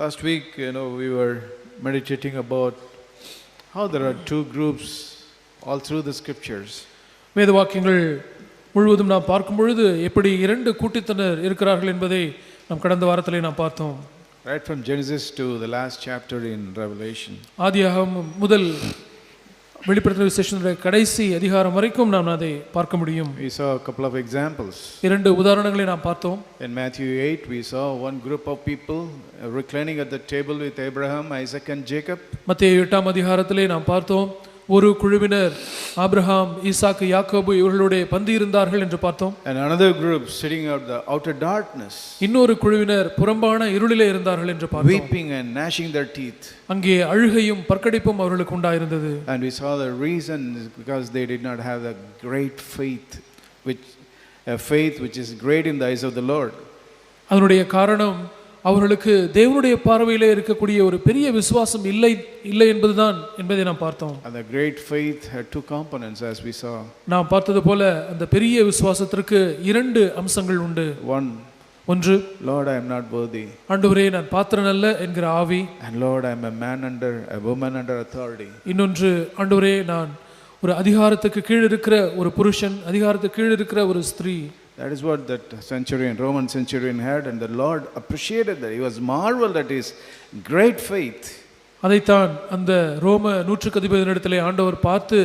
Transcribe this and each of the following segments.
Last week, we were meditating about how there are two groups all through the scriptures. வேத வாக்கியங்கள் முழுவதும் நாம் பார்க்கும் பொழுது எப்படி இரண்டு கூட்டத்தினர் இருக்கிறார்கள் என்பதை நாம் கடந்த வாரத்திலே நாம் பார்த்தோம். Right from Genesis to the last chapter in Revelation. ஆதியாகமம் முதல் வெளிப்படுத்தின விசேஷத்தினுடைய கடைசி அதிகாரம் வரைக்கும் நாம் அதை பார்க்க முடியும். We saw a couple of examples. இரண்டு உதாரணங்களை நாம் பார்த்தோம். In Matthew 8 we saw one group of people reclining at the table with Abraham, Isaac and Jacob. மத்தேயு 8ஆம் அதிகாரத்திலே நாம் பார்த்தோம், ஒரு குழுவினர் ஆபிரகாம், ஈசாக்கு, யாக்கோபு இவர்களோடு பந்தி இருந்தார்கள் என்று பார்த்தோம். And another group sitting out the outer darkness. இன்னொரு குழுவினர் புறம்பான இருளிலே இருந்தார்கள் என்று பார்த்தோம். Weeping and gnashing their teeth. அங்கே அழுகையும் பற்கடிப்பும் அவர்களுக்கு உண்டாயிருந்தது. And we saw the reason is because they did not have the great faith which is great in the eyes of the Lord. அதனுடைய காரணம் அவர்களுக்கு தேவனுடைய பார்வையிலே இருக்கக்கூடிய ஒரு பெரிய விசுவாசம் இல்லை என்பதுதான் என்பதை நாம் பார்த்தோம். And the great faith had two components as we saw. நாம் பார்த்தது போல அந்த பெரிய விசுவாசத்திற்கு இரண்டு அம்சங்கள் உண்டு. ஒன்று, Lord, I am not worthy. ஆண்டவரே நான் பாத்திரன் அல்ல என்கிற ஆவி. And Lord, I am a woman under authority. இன்னொன்று, ஆண்டவரே நான் ஒரு அதிகாரத்துக்கு கீழ் இருக்கிற ஒரு புருஷன், அதிகாரத்துக்கு கீழ் இருக்கிற ஒரு ஸ்திரீ. That is what that Roman centurion had, and the Lord appreciated that. He was marveled at his great faith. அதைத்தான் அந்த ரோம நூற்றுக்கதிபதியினிடத்திலே ஆண்டவர் பார்த்து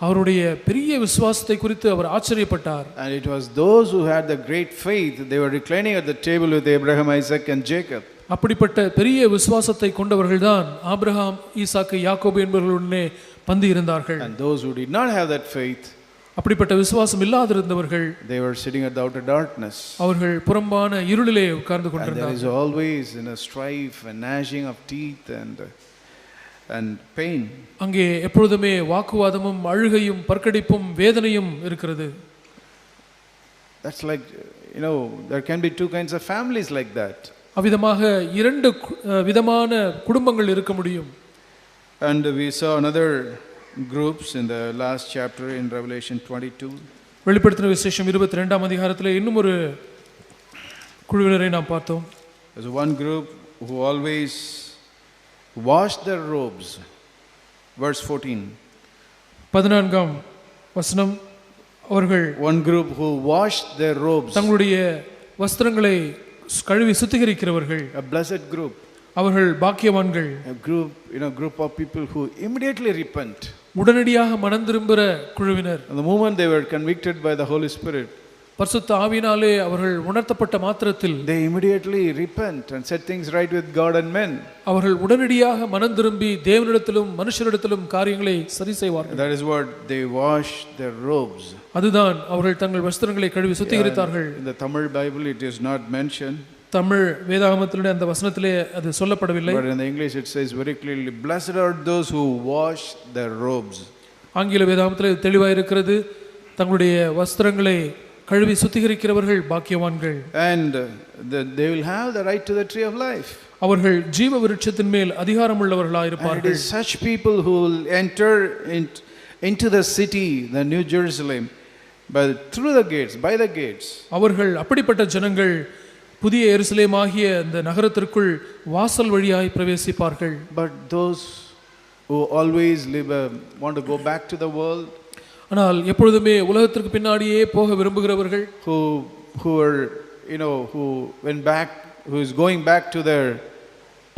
அவருடைய பெரிய விசுவாசத்தை குறித்து அவர் ஆச்சரியப்பட்டார். And it was those who had the great faith, they were reclining at the table with Abraham, Isaac and Jacob. அப்படிப்பட்ட பெரிய விசுவாசத்தை கொண்டவர்கள்தான் ஆபிரகாம், ஈசாக்கு, யாக்கோபு என்பவர்களுடனே பந்தி இருந்தார்கள். And those who did not have that faith, அப்படிப்பட்ட விசுவாசம் இல்லாதிருந்தவர்கள், they were sitting at the outer darkness. அவர்கள் புறம்பான இருளிலே உட்கார்ந்து And there கொண்டிருந்தார்கள். is always strife and gnashing of teeth and pain. அங்கே எப்பொழுதுமே வாக்குவாதமும் அழுகையும் பற்கடிப்பும் வேதனையும் இருக்கிறது. That's like, there can be two kinds of families like that. அவ்விதமாக இரண்டு விதமான குடும்பங்கள் இருக்க முடியும். And we saw another groups in the last chapter in Revelation 22. வெளிப்படுத்தின விசேஷம் 22ஆம் அதிகாரத்திலே இன்னும் ஒரு குழுவினரை நாம் பார்த்தோம். There's one group who always washed their robes. Verse 14. 14ஆம் வசனம், அவர்கள் one group who washed their robes. தங்களுடைய வஸ்திரங்களை கழுவி சுத்திகரிக்கிறவர்கள். A blessed group. அவர்கள் பாக்கியவான்கள். A group of people who immediately repent. உடனடியாக மனம் திரும்புகிற குழுவினர். And the moment they were convicted by the Holy Spirit, பரிசுத்த ஆவியினாலே அவர்கள் உணர்த்தப்பட்ட மாத்திரத்தில் they immediately repent and set things right with God and men. அவர்கள் உடனடியாக மனம் திரும்பி தேவனிடத்திலும் மனுஷரிடத்திலும் காரியங்களை சரி செய்வார்கள். That is what they wash their robes. அதுதான் அவர்கள் தங்கள் வஸ்திரங்களை கழுவி சுத்திகரித்தார்கள். In the Tamil Bible it is not mentioned. Tamil வேதாகமத்திலே அந்த வசனத்திலே அது சொல்லப்படவில்லை. But in the English it says very clearly, blessed are those who wash their robes. ஆங்கில வேதாகமத்திலே தெளிவாக இருக்கிறது, தங்களுடைய வஸ்திரங்களை கழுவி சுத்திகரிக்கிறவர்கள் பாக்கியவான்கள். And they will have the right to the tree of life. அவர்கள் ஜீவ விருட்சத்தின் மேல் அதிகாரம் உள்ளவர்களாக இருப்பார்கள். And it is such people who will enter into the city, the New Jerusalem, through the gates, by the gates. அவர்கள் அப்படிப்பட்ட ஜனங்கள் புதிய எருசலேம் ஆகிய இந்த நகரத்திற்குள் வாசல் வழியாய் பிரவேசிப்பார்கள். But those who always want to go back to the world, ஆனால் எப்பொழுதுமே உலகத்திற்கு பின்னாடியே போக விரும்புகிறவர்கள், who is going back to their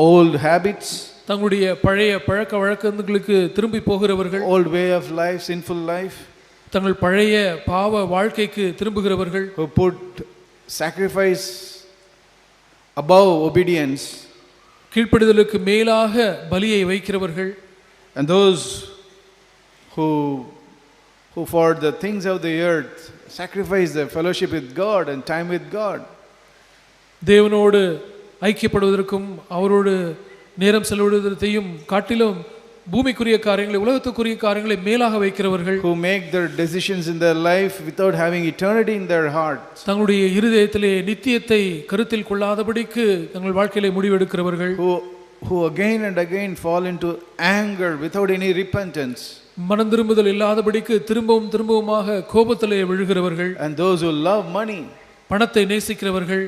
old habits, தங்களுடைய பழைய பழக்க வழக்கங்களுக்கு திரும்பி போகிறவர்கள், old way of life, sinful life, தங்கள் பழைய பாவ வாழ்க்கைக்கு திரும்புகிறவர்கள், who put sacrifice above obedience, கீழ்ப்படிதலுக்கு மேலாக பலியை வைக்கிறவர்கள், and those who for the things of the earth sacrifice their fellowship with God and time with God. தேவனோடு ஐக்கியப்படுவதற்கும் அவரோடு நேரம் செலவிடுவதையும் காட்டிலும் பூமிக்குரிய காரியங்களை, உலகத்துக்குரிய காரியங்களை மேலாக வைக்கிறவர்கள், who make their decisions in their life without having eternity in their hearts. தங்களுடைய இருதயத்திலே நித்தியத்தை கருத்தில் கொள்ளாதபடிக்கு தங்கள் வாழ்க்கையிலே முடிவெடுக்கிறவர்கள், who again and again fall into anger without any repentance. மனம் திரும்புதல் இல்லாதபடிக்கு திரும்பவுமாக கோபத்திலே விழுகிறவர்கள். And those who love money, பணத்தை நேசிக்கிறவர்கள்.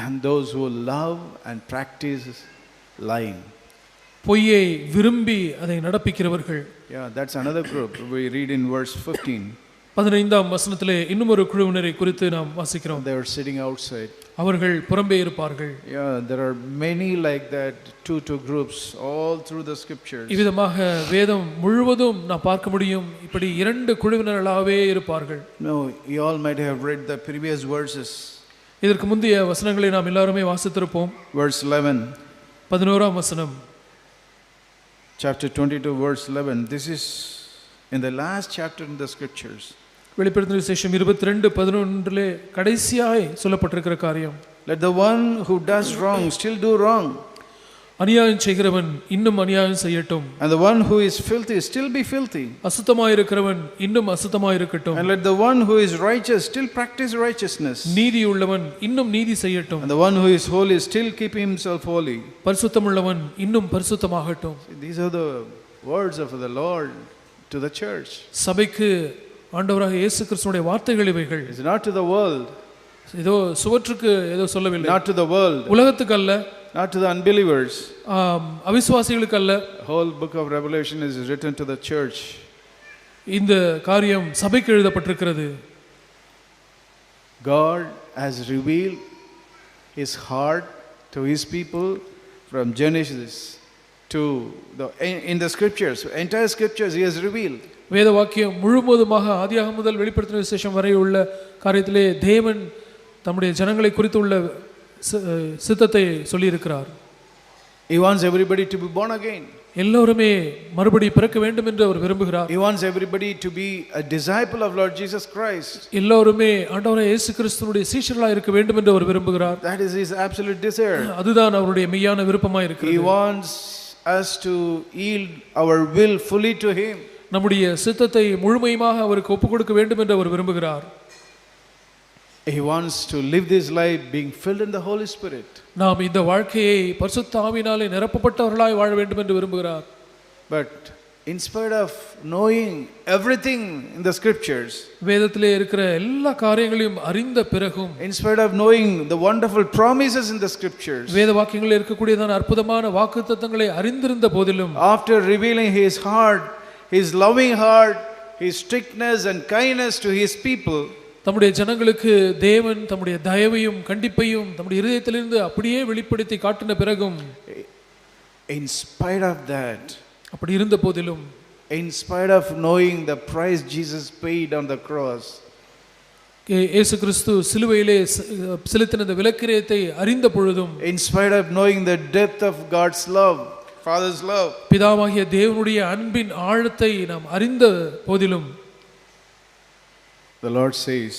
And those who love and practice lying. பொய்யை விரும்பி அதை நடப்பிக்கிறவர்கள். Yeah, that's another group. We read in verse 15. 15ஆம் வசனத்திலே இன்னும் ஒரு குழுவினரை குறித்து நாம் வாசிக்கிறோம். They were sitting outside. அவர்கள் புறம்பே இருப்பார்கள். Yeah, there are many like that, two groups all through the scriptures. இவ்விதமாக வேதம் முழுவதும் நாம் பார்க்க முடியும். இப்படி இரண்டு குழுவினர்களாகவே இருப்பார்கள். No, you all might have read the previous verses. இதற்கு முந்தைய வசனங்களை நாம் எல்லாருமே வாசித்திருப்போம். Verse 11. 11ஆம் வசனம். Chapter 22 verse 11. This is in the last chapter in the scriptures. வெளிப்படுத்தின விசேஷம் 22:11 கடைசியாய் சொல்லப்பட்டிருக்கிற காரியம். Let the one who does wrong still do wrong. அநியாயம் செய்கிறவன் இன்னும் அநியாயம் செய்யட்டும். And the one who is filthy still be filthy. அசுத்தமாய் இருக்கிறவன் இன்னும் அசுத்தமாய் இருக்கட்டும். And let the one who is righteous still practice righteousness. நீதி உள்ளவன் இன்னும் நீதி செய்யட்டும். And the one who is holy still keep himself holy. பரிசுத்தமுள்ளவன் இன்னும் பரிசுத்தமாகட்டும். These are the words of the Lord to the church. சபைக்கு ஆண்டவராக இயேசு கிறிஸ்துவினுடைய வார்த்தைகள் இவைகள். It's not to the world. ஏதோ சுவற்றுக்கு ஏதோ சொல்லவில்லை. Not to the world. உலகத்துக்கு அல்ல. Not to the unbelievers. அவிசுவாசிகளுக்கு அல்ல. Whole book of Revelation is written to the church. இந்த காரியம் சபைக்கு எழுதப்பட்டிருக்கிறது. God has revealed his heart to his people from Genesis to in the scriptures. Entire scriptures he has revealed. வேத வாக்கியம் முழுவதுமாக ஆதியாகமம் முதல் வெளிப்படுத்தின விசேஷம் வரை உள்ள காரியத்திலே தேவன் தம்முடைய ஜனங்களை குறித்து உள்ள சித்தத்தை சொல்லி இருக்கிறார். He wants everybody to be born again. எல்லோருமே மறுபடி பிறக்க வேண்டும் என்று அவர் விரும்புகிறார். He wants everybody to be a disciple of Lord Jesus Christ. எல்லோருமே ஆண்டவராகிய இயேசு கிறிஸ்துவினுடைய சீஷர்களாக இருக்க வேண்டும் என்று அவர் விரும்புகிறார். That is his absolute desire. அதுதான் அவருடைய மெய்யான விருப்பமாக இருக்கிறது. He wants us to yield our will fully to him. நம்முடைய சித்தத்தை முழுமையாக அவருக்கு ஒப்புக் கொடுக்க வேண்டும் என்று அவர் விரும்புகிறார். He wants to live this life being filled in the Holy Spirit. நாம் இந்த வாழ்க்கையை பரிசுத்த ஆவியினாலே நிரப்பப்பட்டவர்களாய் வாழ வேண்டும் என்று விரும்புகிறார். But in spite of knowing everything in the scriptures, வேதத்திலே இருக்கிற எல்லா காரியங்களையும் அறிந்த பிறகும், in spite of knowing the wonderful promises in the scriptures, வேத வாக்கியங்களில் இருக்கக்கூடியதான அற்புதமான வாக்குத்தத்தங்களை அறிந்திருந்த போதிலும், after revealing his heart, his loving heart, his strictness and kindness to his people, தம்முடைய ஜனங்களுக்கு தேவன் தம்முடைய தயவையும் கண்டிப்பையும் தம்முடைய இதயத்திலிருந்து அப்படியே வெளிப்படுத்தி காட்டின பிறகும், in spite of that, அப்படி இருந்த போதிலும், in spite of knowing the price Jesus paid on the cross, இயேசு கிறிஸ்து சிலுவையிலே செலுத்தின விலைக்கிரயத்தை அறிந்த பொழுதும், in spite of knowing the depth of God's love, Father's love, பிதாவாகிய தேவனுடைய அன்பின் ஆழத்தை நாம் அறிந்த போதிலும், the Lord says,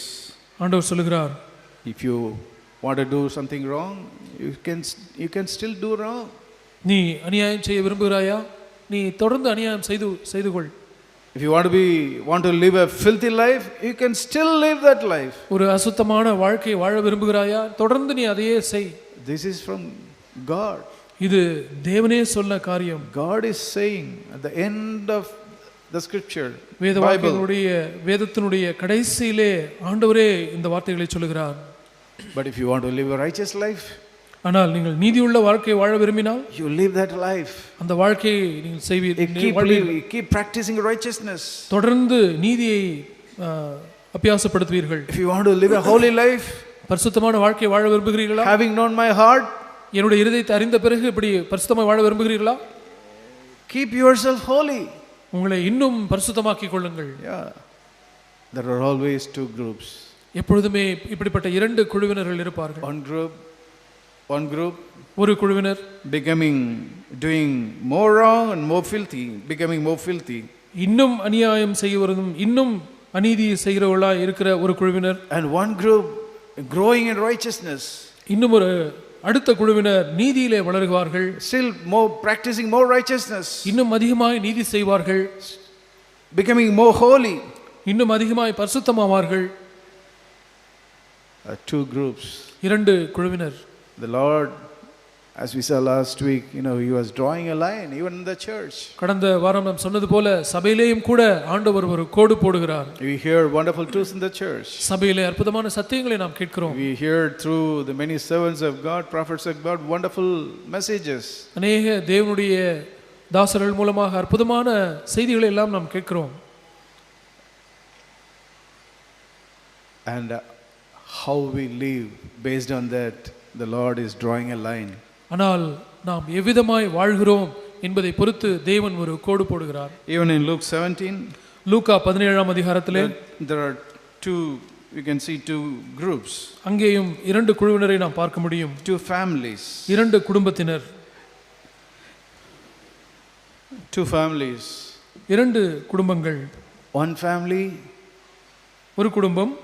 ஆண்டவர் சொல்கிறார், if you want to do something wrong, you can still do wrong. நீ அநியாயம் செய்ய விரும்புகிறாயா? நீ தொடர்ந்து அநியாயம் செய்து கொள். If you want to live a filthy life, you can still live that life. ஒரு அசுத்தமான வாழ்க்கை வாழ விரும்புகிறாயா? தொடர்ந்து நீ அதையே செய். This is from God. இது தேவனே சொன்ன காரியம். God is saying at the end of the scripture, வேதத்தினுடைய கடைசியிலே ஆண்டவரே இந்த வார்த்தைகளை சொல்கிறார். But if you want to live a righteous life, ஆனால் நீங்கள் நீதியுள்ள வாழ்க்கை வாழ விரும்பினால், you live that life. அந்த வாழ்க்கையை நீங்கள் செய்வீர்கள். Keep practicing righteousness. தொடர்ந்து நீதியை அபியாசப்படுத்துவீர்கள். If you want to live a holy life, பரிசுத்தமான வாழ்க்கை வாழ விரும்புகிறீர்களா? having known my heart, என்னுடைய இருதயத்தை அறிந்த பிறகு இப்படி பரிசுத்தமாய் வாழ விரும்புகிறீர்களா? keep yourself holy. உங்களை இன்னும் பரிசுத்தமாக்கிக் கொள்ளுங்கள். Yeah, there are always two groups. எப்பொழுதுமே இப்படிப்பட்ட இரண்டு குழுவினர்கள் இருப்பார்கள். One group ஒரு குழுவினர் doing more wrong and more filthy, becoming more filthy. இன்னும் அநியாயம் செய்வதும் இன்னும் அநீதி செய்கிறவர்களாய் இருக்கிற ஒரு குழுவினர். And one group growing in righteousness. இன்னும் ஒரு அடுத்த குழுவினர் நீதியிலே வளருவார்கள். Still more practicing more righteousness. இன்னும் அதிகமாய் நீதி செய்வார்கள். Becoming more holy. இன்னும் அதிகமாய் பரிசுத்தமாவார்கள். Two groups. இரண்டு குழுவினர். The Lord As we saw last week, he was drawing a line even in the church. கடந்த வாரம் நாம் சொன்னது போல சபையிலேயும் கூட ஆண்டவர் ஒரு கோடு போடுகிறார். We hear wonderful truths in the church. சபையிலே அற்புதமான சத்தியங்களை நாம் கேட்கிறோம். We hear through the many servants of God, prophets of God, wonderful messages. அநேக தேவனுடைய தாசர்கள் மூலமாக அற்புதமான செய்திகளை எல்லாம் நாம் கேட்கிறோம். And how we live based on that, the Lord is drawing a line. ஆனால் நாம் எவ்விதமாய் வாழ்கிறோம் என்பதை பொறுத்து தேவன் ஒரு கோடு போடுகிறார். Even in Luke 17, லூக்கா 17ஆம் அதிகாரத்திலே there are you can see two groups. அங்கேயும் இரண்டு குழுவினரை நாம் பார்க்க முடியும். Two families. இரண்டு குடும்பத்தினர். Two families. இரண்டு குடும்பங்கள். One family, ஒரு குடும்பம்,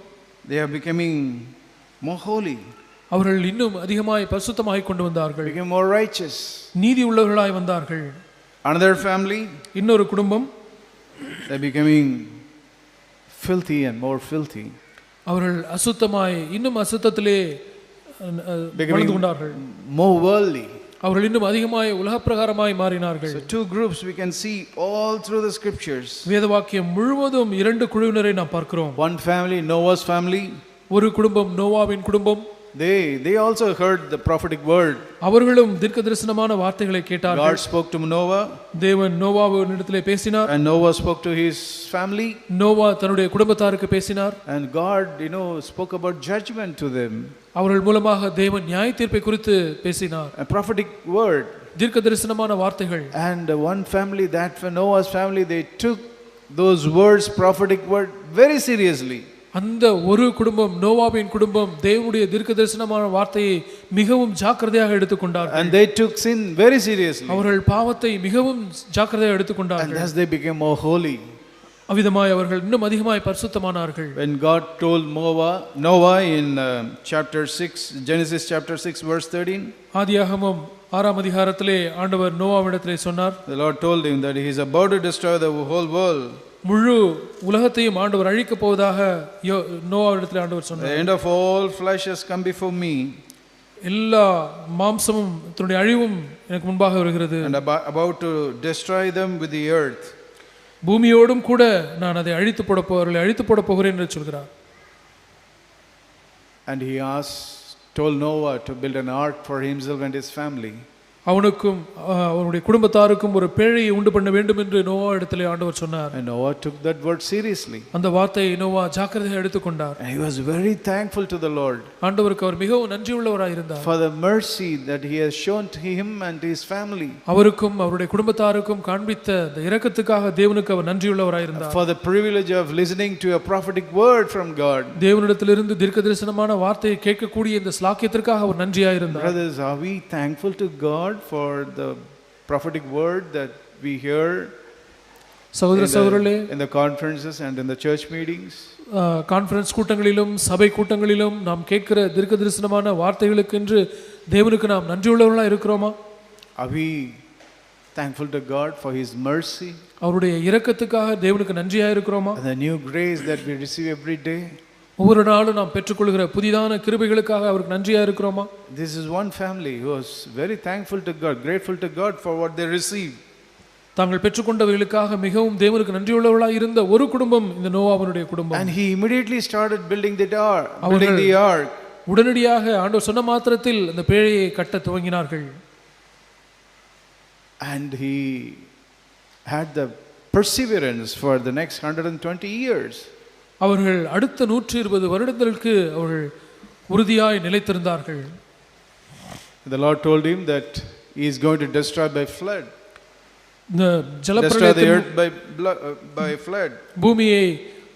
they are becoming more holy. அவர்கள் இன்னும் அதிகமாய் பரிசுத்தமாய் கொண்டு வந்தார்கள். Became more righteous. நீதி உள்ளவர்களாய் வந்தார்கள். Another family, இன்னொரு குடும்பம், they becoming filthy and more filthy. அவர்கள் அசுத்தமாய் இன்னும் அசுத்தத்திலே வளர்ந்து கொண்டார்கள். More worldly. அவர்கள் இன்னும் அதிகமாய் உலகப்பிரகாரமாய் மாறினார்கள். So two groups we can see all through the scriptures. வேதவாக்கியம் முழுவதும் இரண்டு குழுவினரை நாம் பார்க்கிறோம். One family, Noah's family. ஒரு குடும்பம் நோவாவின் குடும்பம். They also heard the prophetic word. அவர்களும் தீர்க்கதரிசனமான வார்த்தைகளை கேட்டார்கள். God spoke to Noah. தேவன் நோவாவினிடத்திலே பேசினார். And Noah spoke to his family. Noah தன்னுடைய குடும்பத்தாருக்கு பேசினார். And God, spoke about judgment to them. அவர்கள் மூலமாக தேவன் நியாய தீர்ப்பை குறித்து பேசினார். A prophetic word. தீர்க்கதரிசனமான வார்த்தைகள். And one family, that for Noah's family, they took those words, prophetic word, very seriously. அந்த ஒரு குடும்பம், நோவாவின் குடும்பம், தேவனுடைய தீர்க்கதரிசனமான வார்த்தையை மிகவும் ஜாக்கிரதையாக எடுத்துக்கொண்டார்கள். And they took sin very seriously. அவர்கள் பாவத்தை மிகவும் ஜாக்கிரதையாக எடுத்துக்கொண்டார்கள். And thus they became more holy. அவ்விதமாய் அவர்கள் இன்னும் அதிகமாய் பரிசுத்தமானார்கள். When God told Noah in chapter 6, Genesis chapter 6 verse 13, ஆதியாகமம் 6ஆம் அதிகாரத்திலே ஆண்டவர் நோவாவிடத்திலே சொன்னார். The Lord told him that he is about to destroy the whole world. முழு உலகத்தையும் ஆண்டவர் அழிக்கப் போவதாக நோவாவிடத்திலே ஆண்டவர் சொன்னார். The end of all flesh has come before me. எல்லா மாம்சமும் தன்னுடைய அழிவும் எனக்கு முன்பாக வருகிறது. And about to destroy them with the earth. பூமியோடும் கூட நான் அதை அழித்து போட போகிறேன் என்று சொல்கிறார். And he told Noah to build an ark for himself and his family. அவனுக்கும் அவனுடைய குடும்பத்தாருக்கும் ஒரு பேழையை உண்டு பண்ண வேண்டும் என்று நோவா இடத்திலே ஆண்டவர் சொன்னார். And Noah took that word seriously. அந்த வார்த்தையை நோவா ஜாக்கிரதையாக எடுத்துக்கொண்டார். And he was very thankful to the Lord. ஆண்டவருக்கு அவர் மிகவும் நன்றியுள்ளவராய் இருந்தார். For the mercy that he has shown to him and his family. அவருக்கும் அவருடைய குடும்பத்தாருக்கும் காண்பித்த அந்த இரக்கத்துக்காக தேவனுக்கு அவர் நன்றியுள்ளவராய் இருந்தார். For the privilege of listening to a prophetic word from God. தேவனிடத்திலிருந்து தீர்க்கதரிசனமான வார்த்தையை கேட்கக்கூடிய இந்த ஸ்லாக்கியத்திற்காக அவர் நன்றியாய் இருந்தார். Brothers, are we thankful to God for the prophetic word that we hear in the conferences and in the church meetings? Conference கூட்டங்களிலும் சபை கூட்டங்களிலும் நாம் கேட்கிற தீர்க்கதரிசனமான வார்த்தைகளுக்கென்று தேவனுக்கு நாம் நன்றியுள்ளவர்களாக இருக்கிறோமா? Are we thankful to God for his mercy? அவருடைய இரக்கத்துக்காக தேவனுக்கு நன்றியாக இருக்கிறோமா? And the new grace that we receive every day? ஒவ்வொரு நாளும் நாம் பெற்றுக்கொள்கிற புதிதான கிருபைகளுக்காக அவருக்கு நன்றியாக இருக்கிறோமா? This is one family who was very thankful to God, grateful to God for what they received. தாங்கள் பெற்றுக்கொண்டவைகளுக்காக மிகவும் தேவனுக்கு நன்றியுள்ளவர்களாக இருந்த ஒரு குடும்பம் இந்த நோவாவினுடைய குடும்பம். And he immediately started building the ark. உடனடியாக ஆண்டவர் சொன்ன மாத்திரத்தில் அந்த பேழையை கட்ட துவங்கினார்கள். And he had the perseverance for the next 120 years. அவர்கள் அடுத்த 120 வருடங்களுக்கு அவர்கள் உறுதியாய் நிலைத்திருந்தார்கள். The Lord told him that he is going to destroy by flood. Destroy the earth by flood. பூமியை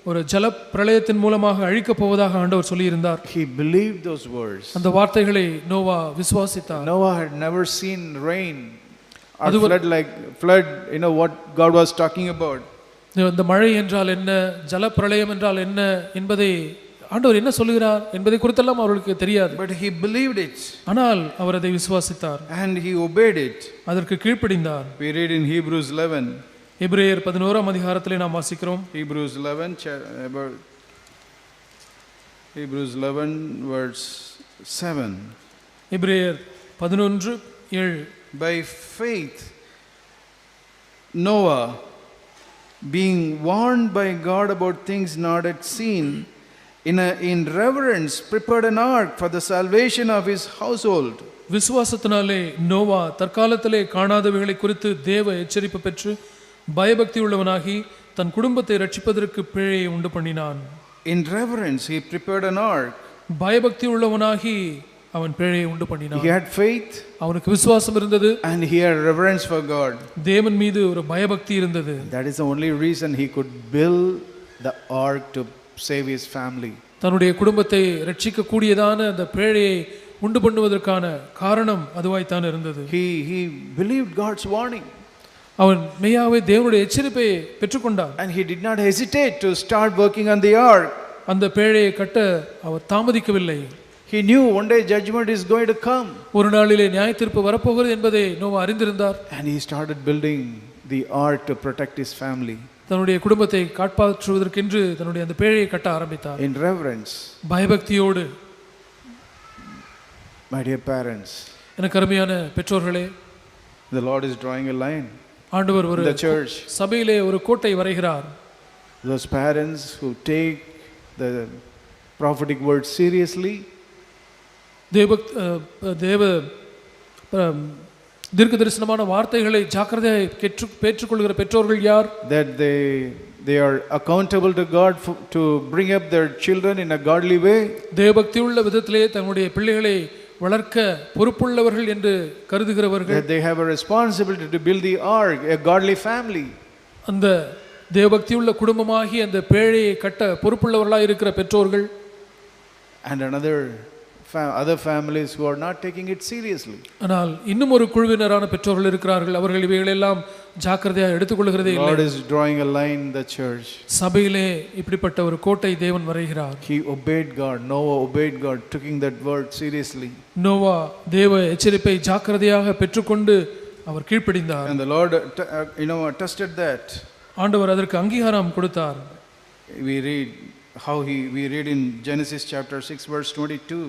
ஒரு ஜலப்பிரளயத்தின் மூலமாக அழிக்கப் போவதாக ஆண்டவர் சொல்லியிருந்தார். He believed those words. அந்த வார்த்தைகளை Noah விசுவாசித்தார். Noah had never seen rain or flood, what God was talking about. இந்த மழை என்றால் என்ன, ஜலப்பிரளயம் என்றால் என்ன என்பதை ஆண்டவர் என்ன சொல்கிறார் என்பதை குறித்தெல்லாம் அவர்களுக்கு தெரியாது. But he believed it. ஆனால் அவர் அதை விசுவாசித்தார். And he obeyed it. அதற்கு கீழ்ப்படிந்தார். We read in Hebrews 11. எபிரேயர் 11ஆம் அதிகாரத்திலே நாம் வாசிக்கிறோம். Hebrews 11 verse 7. எபிரேயர் 11 7. By faith, Noah, being warned by God about things not yet seen, in reverence prepared an ark for the salvation of his household. விசுவாசத்தினாலே நோவா தற்காலத்திலே காணாதவைகளை குறித்து தேவ எச்சரிப்பு பெற்று பயபக்தி உள்ளவனாகி தன் குடும்பத்தை ரட்சிப்பதற்கு பிழையை உண்டு பண்ணினான். In reverence he prepared an ark. பயபக்தி உள்ளவனாகி அவன் பிழையை உண்டு பண்ணினான். He had faith, அவனுக்கு விசுவாசம் இருந்தது, and he had reverence for God. தேவன் மீது ஒரு பயபக்தி இருந்தது. That is the only reason he could build the ark to save his family. தன்னுடைய குடும்பத்தை ரட்சிக்க கூடியதான அந்த பிழையை உண்டு பண்ணுவதற்கான காரணம் அதுவாய்த்தான் இருந்தது. He believed God's warning. அவன் மெய்யாவே தேவனுடைய எச்சரிப்பை பெற்றுக்கொண்டான். And he did not hesitate to start working on the ark. அந்த பிழையை கட்ட அவர் தாமதிக்கவில்லை. He knew one day judgment is going to come. ஒரு நாளிலே நியாயத்தீர்ப்பு வரப்போகிறது என்பதை நோவா அறிந்திருந்தார். And he started building the ark to protect his family. தன்னுடைய குடும்பத்தை காப்பாற்றுவதற்கென்று தன்னுடைய அந்த பிழையை கட்ட ஆரம்பித்தார். In reverence. பயபக்தியோடு. My dear parents, எனக்கு அருமையான பெற்றோர்களே, the Lord is drawing a line. ஆண்டவர் ஒரு The church. சபையிலே ஒரு கோட்டை வரைகிறார். Those parents who take the prophetic word seriously, தேவ தீர்க்க தரிசனமான வார்த்தைகளை ஜாக்கிரதையாய் பெற்றுக்கொள்கிற பெற்றோர்கள் யார்? that they are accountable to God to bring up their children in a godly way. தேவபக்தி உள்ள விதத்திலே தன்னுடைய பிள்ளைகளை வளர்க்க பொறுப்புள்ளவர்கள் என்று கருதுகிறவர்கள். That they have a responsibility to build the ark, a godly family. அந்த தேவபக்தி உள்ள குடும்பமாகி அந்த பேழையை கட்ட பொறுப்புள்ளவர்களாக இருக்கிற பெற்றோர்கள். And other families who are not taking it seriously. ஆனால் இன்னும் ஒரு குழுவினரான பெற்றோர்கள் இருக்கிறார்கள், அவர்கள் இவைகளெல்லாம் ஜாக்கிரதையாக எடுத்துக்கொள்கிறதே இல்லை. God is drawing a line in the church. சபையிலே இப்படிப்பட்ட ஒரு கோட்டை தேவன் வரைகிறார். He obeyed God. Noah obeyed God, taking that word seriously. Noah தேவ எச்சரிப்பை ஜாக்கிரதையாக பெற்றுக்கொண்டு அவர் கீழ்ப்படிந்தார். And the Lord attested that. ஆண்டவர் அதற்கு அங்கீகாரம் கொடுத்தார். We read in Genesis chapter 6 verse 22.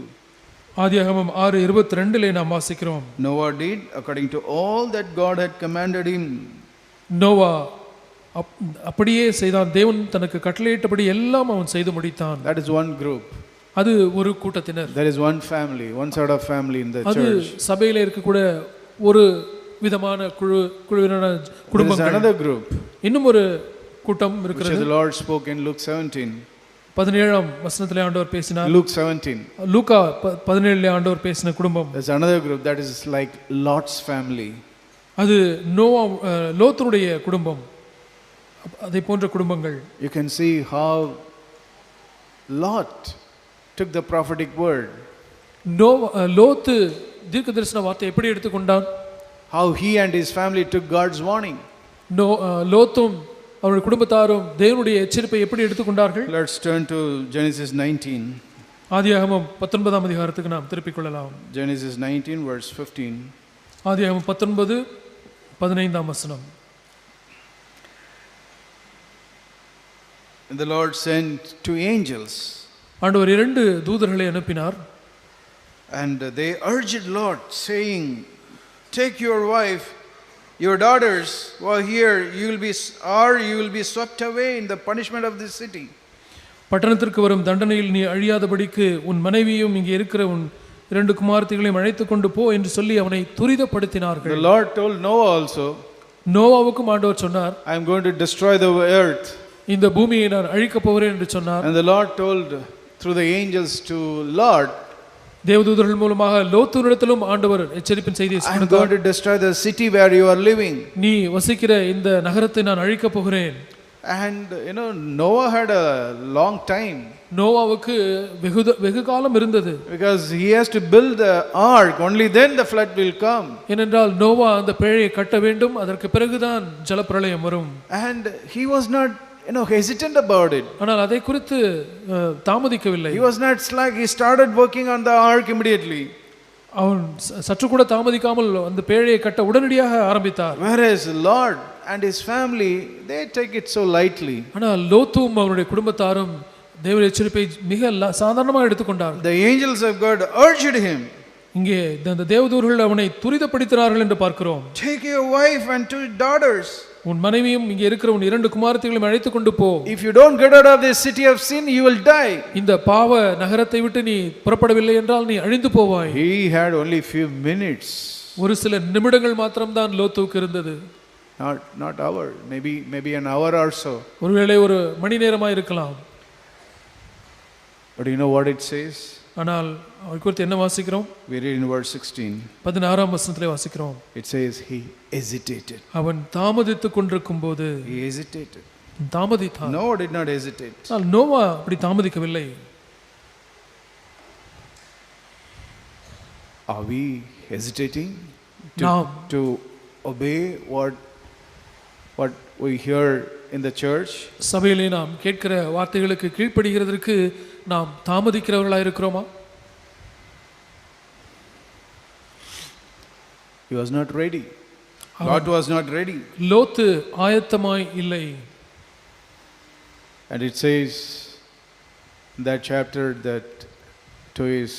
ஆதியாகமம் 6:22 நாம் வாசிக்கிறோம். Noah did according to all that God had commanded him. Noah அப்படியே செய்தான், தேவன் தனக்கு கட்டளையிட்டபடி எல்லாம் அவன் செய்து முடித்தான். That is one group. அது ஒரு கூட்டத்தினர். There is one family, one sort of family in the church. அது சபையிலே இருக்கக்கூடிய ஒரு விதமான குழுவினரான குடும்பங்கள். There is another group. இன்னும் ஒரு கூட்டம் இருக்கிறது. The Lord spoke in Luke 17. 17ஆம் வசனத்திலே ஆண்டவர் பேசினார். Luke 17. லூக்கா 17லே ஆண்டவர் பேசின குடும்பம். There's another group that is like Lot's family. அது லோத்துடைய குடும்பம். அதே போன்ற குடும்பங்கள். You can see how Lot took the prophetic word. லோத்து தீர்க்கதரிசன வார்த்தை எப்படி எடுத்துக்கொண்டான்? How he and his family took God's warning. லோத்தும் அவருடைய குடும்பத்தாரும் தேவனுடைய எச்சரிப்பை எப்படி எடுத்துக்கொண்டார்கள்? Let's turn to Genesis 19. ஆதியாகமம் 19ஆம் அதிகாரத்துக்கு நாம் திருப்பிக் கொள்ளலாம். Genesis 19 verse 15. ஆதியாகமம் 19:15 வசனம். And the Lord sent 2 angels. ஆண்டவர் 2 தூதர்களை அனுப்பினார். And they urged Lot, saying, take your wife, your daughters who are here, you will be swept away in the punishment of this city. பட்டணத்திற்கு வரும் தண்டனையில் நீ அழியாதபடிக்கு உன் மனைவியும் இங்கே இருக்கிற உன் 2 குமாரத்திகளையும் அழைத்துக் கொண்டு போ என்று சொல்லி அவனை துரிதப்படுத்தினார்கள். The Lord told Noah also. நோவாவுக்கும் ஆண்டவர் சொன்னார், I am going to destroy the earth. இந்த பூமியை நான் அழிக்கப் போகிறேன் என்று சொன்னார். And the Lord told through the angels to Lot, தேவதூதர்கள் மூலமாக லோத்துவிடத்திலும் ஆண்டவர் எச்சரிப்பின் செய்தியை I am going to destroy the city where you are living. நீ வசிக்கிற இந்த நகரத்தை நான் அழிக்கப் போகிறேன். And Noah had a long time. நோவாவுக்கு வெகு காலம் இருந்தது. Because he has to build the ark, only then the flood will come. ஏனென்றால் நோவா அந்த பேழையை கட்ட வேண்டும், அதற்கு பிறகுதான் ஜலப்பிரளயம் வரும். And he was not hesitant about it. ஆனால் அதை குறித்து தாமதிக்கவில்லை. He was not slack. He started working on the ark immediately. அவன் சற்று கூட தாமதிக்காமல் அந்த பேழையை கட்ட உடனடியாக ஆரம்பித்தார். Whereas Lot and his family, they take it so lightly. ஆனால் லோத்தும் அவருடைய குடும்பத்தாரும் தேவனுடைய எச்சரிப்பை மிக சாதாரணமாக எடுத்துக்கொண்டார். The angels of God urged him. இங்கே அந்த தேவதூதர்கள் அவனை துரிதப்படுத்தினார்கள் என்று பார்க்கிறோம். Take your wife and 2 daughters. உன் மனைவியும் இங்கே இருக்கிற உன் 2 குமாரத்திகளையும் அழைத்து கொண்டு போ. If you don't get out of this city of sin, you will die. இந்த பாவ நகரத்தை விட்டு நீ புறப்படவில்லை என்றால் நீ அழிந்து போவாய். He had only few minutes. ஒரு சில நிமிடங்கள் மாத்திரம்தான் லோத்துவுக்கு இருந்தது. Not hour, maybe an hour or so. ஒருவேளை ஒரு மணி நேரமாக இருக்கலாம். But you know what it says? ஆனால் அதை குறித்து என்ன வாசிக்கிறோம்? We read in verse 16. 16ஆம் வசனத்திலே வாசிக்கிறோம். It says he hesitated. அவன் தாமதித்துக் கொண்டிருக்கும்போது He hesitated. தாமதித்தான். Noah did not hesitate. ஆனால் நோவா அப்படி தாமதிக்கவில்லை. Are we hesitating நாம் to obey what we hear in the church? சபையிலே நாம் கேட்கிற வார்த்தைகளுக்கு கீழ்ப்படிகிறதற்கு நாம் தாமதிக்கிறவர்களாக இருக்கிறோமா? He was not ready. Lot was not ready. லோத்து ஆயத்தமாய் இல்லை. And it says in that chapter that to his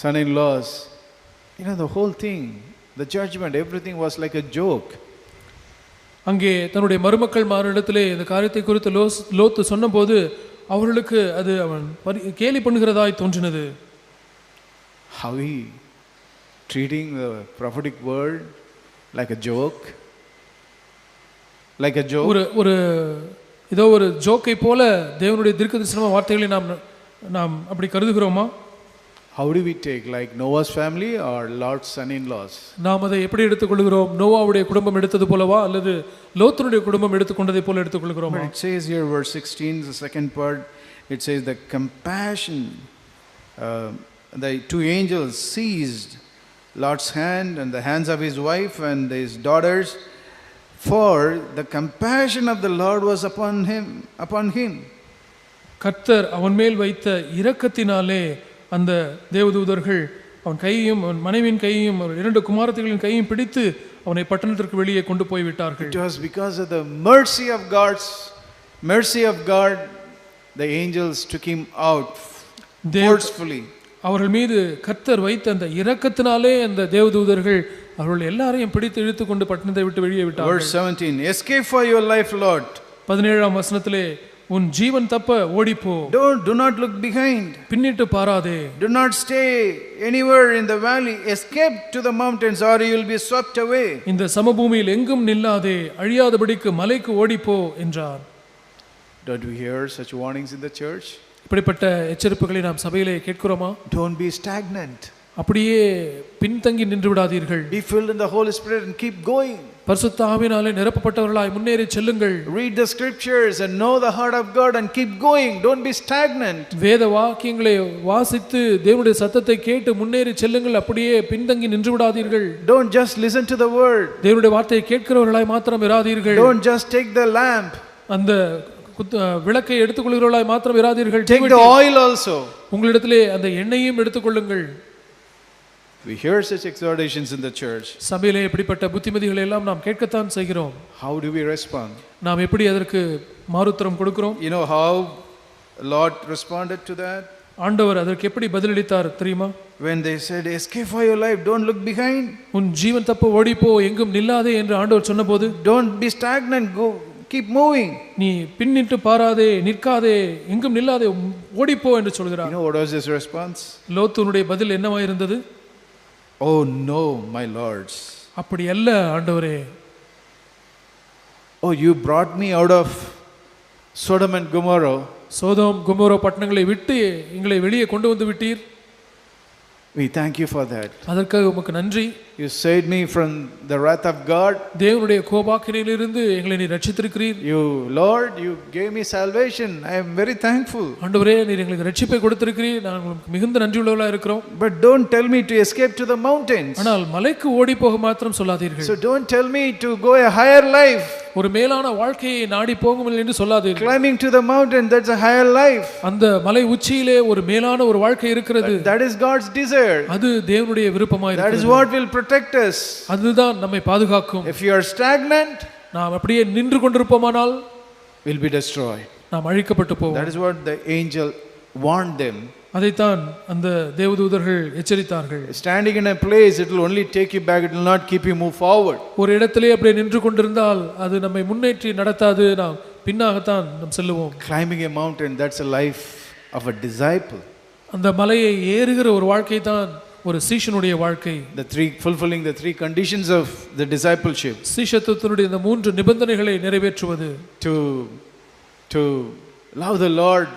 son-in-laws, the whole thing, the judgment, everything was like a joke. அங்கே தன்னுடைய மருமக்கள் மாரிடத்திலே இந்த காரியத்தை குறித்து லோத்து சொன்னபோது அவர்களுக்கு அது அவன் கேலி பண்ணுகிறதாய் தோன்றினது. How he treating the prophetic word like a joke, like a joke. ஒரு ஏதோ ஒரு ஜோக்கை போல தேவனுடைய தீர்க்கதரிசன வார்த்தைகளை நாம் அப்படி கருதுகிறோமா? How do we take, like Noah's family or Lot's son-in-laws? நாம் அதை எப்படி எடுத்துக்கொள்கிறோம்? நோவாவுடைய குடும்பம் எடுத்தது போலவா அல்லது லோத்துனுடைய குடும்பம் எடுத்துக்கொண்டதை போல எடுத்துக்கொள்கிறோமா? It says here verse 16, the second part, it says the compassion, the 2 angels seized Lot's hand and the hands of his wife and his daughters, for the compassion of the Lord was upon him. கர்த்தர் அவன் மேல் வைத்த இரக்கத்தினாலே அந்த தேவதூதர்கள் அவன் கையையும் அவன் மனைவியின் கையையும் 2 குமாரத்திகளின் கையையும் பிடித்து அவனை பட்டணத்திற்கு வெளியே கொண்டு போய் விட்டார்கள். It was because of the mercy of God, the angels took him out forcefully. அவர்கள் மீது கர்த்தர் வைத்த அந்த இரக்கத்தினாலே அந்த தேவதூதர்கள் அவர்கள் எல்லாரையும் பிடித்து இழுத்து கொண்டு பட்டணத்தை விட்டு வெளியே விட்டார்கள். Verse 17, escape for your life, Lord. 17ஆம் வசனத்திலே உன் ஜீவன் தப்ப ஓடிப்போ. Do not look behind. பின்னிட்டு பாராதே. Do not stay anywhere in the valley. Escape to the mountains or you will be swept away. இந்த சமபூமியில் எங்கும் நில்லாதே, அழியாதபடிக்கு மலைக்கு ஓடிப்போ என்றார். Don't we hear such warnings in the church? இப்படிப்பட்ட எச்சரிப்புகளை நாம் சபையிலே கேட்கிறோமா? Don't be stagnant. அப்படியே பின்தங்கி நின்று விடாதீர்கள். Be filled in the Holy Spirit and keep going. பரிசுத்த ஆவியினாலே நிரப்பப்பட்டவர்களாய் முன்னேறி செல்லுங்கள். Read the scriptures and know the heart of God and keep going. Don't be stagnant. வேத வாக்கியங்களை வாசித்து தேவனுடைய சத்தத்தை கேட்டு முன்னேறி செல்லுங்கள். அப்படியே பின்தங்கி நின்று விடாதீர்கள். Don't just listen to the word. தேவனுடைய வார்த்தையை கேட்கிறவர்களாய் மாத்திரம் இராதீர்கள். Don't just take the lamp. அந்த விளக்கை எடுத்துக்கொள்கிறவர்களாய் மாத்திரம் இராதீர்கள். Take the oil also. உங்களிடத்திலே அந்த எண்ணெயையும் எடுத்துக்கொள்ளுங்கள். We hear such exhortations in the church. சபையிலே இப்படிப்பட்ட புத்திமதிகளை எல்லாம் நாம் கேட்கத்தான் செய்கிறோம். How do we respond? நாம் எப்படி அதற்கு மாறுத்தரம் கொடுக்கிறோம்? You know how Lot responded to that? ஆண்டவர் அதற்கு எப்படி பதிலளித்தார் தெரியுமா? When they said, escape for your life, don't look behind. உன் ஜீவன் தப்ப ஓடிப்போ, எங்கும் நில்லாதே என்று ஆண்டவர் சொன்னபோது, don't be stagnant, go keep moving. நீ பின்னிட்டு பாராதே, நிற்காதே, எங்கும் நில்லாதே, ஓடிப்போ என்று சொல்கிறார். You know what was his response? லோத்துனுடைய பதில் என்னவாய் இருந்தது? Oh no, my lords. அப்படி அல்ல ஆண்டவரே. Oh, you brought me out of Sodom and Gomorrah. Sodom Gomorrah பட்டணங்களை விட்டு எங்களை வெளியே கொண்டு வந்து விட்டீர். We thank you for that. அதற்காக உமக்கு நன்றி. You saved me from the wrath of God. தேவனுடைய கோபாக்கினையிலிருந்து எங்களை நீர் ரட்சித்திருக்கிறீர். You Lord, you gave me salvation. I am very thankful. ஆண்டவரே, நீர் எங்களுக்கு ரட்சிப்பை கொடுத்திருக்கிறீர். நாங்கள் உங்களுக்கு மிகுந்த நன்றியுள்ளவர்களாக இருக்கிறோம். But don't tell me to escape to the mountains. ஆனால் மலைக்கு ஓடி போக மாத்திரம் சொல்லாதீர்கள். So don't tell me to go a higher life. ஒரு மேலான வாழ்க்கையை நாடி போகுங்கள் என்று சொல்லாதீர்கள். Climbing to the mountain, that's a higher life. அந்த மலை உச்சியிலே ஒரு மேலான ஒரு வாழ்க்கை இருக்கிறது. That is God's desire. அது தேவனுடைய விருப்பமாய் இருக்கிறது. That is what will protect us. அதுதான் நம்மை பாதுகாக்கும். If you are stagnant, நாம் அப்படியே நின்று கொண்டிருப்போமானால் will be destroyed. நாம் அழிக்கப்பட்டு போவோம். That is what the angel warned them. அதைத்தான் அந்த தேவதூதர்கள் எச்சரித்தார்கள். Standing in a place, it will only take you back, it will not keep you move forward. ஒரு இடத்திலே அப்படியே நின்று கொண்டிருந்தால் அது நம்மை முன்னேற்றி நடத்தாது, நாம் பின்னாகத்தான் நாம் செல்லுவோம். Climbing a mountain, that's a life of a disciple. அந்த மலையை ஏறுகிற ஒரு வாழ்க்கை தான் ஒரு சீஷனுடைய வாழ்க்கை. Fulfilling the three conditions of the discipleship. சீஷத்துவத்தினுடைய இந்த மூன்று நிபந்தனைகளை நிறைவேற்றுவது. To love the Lord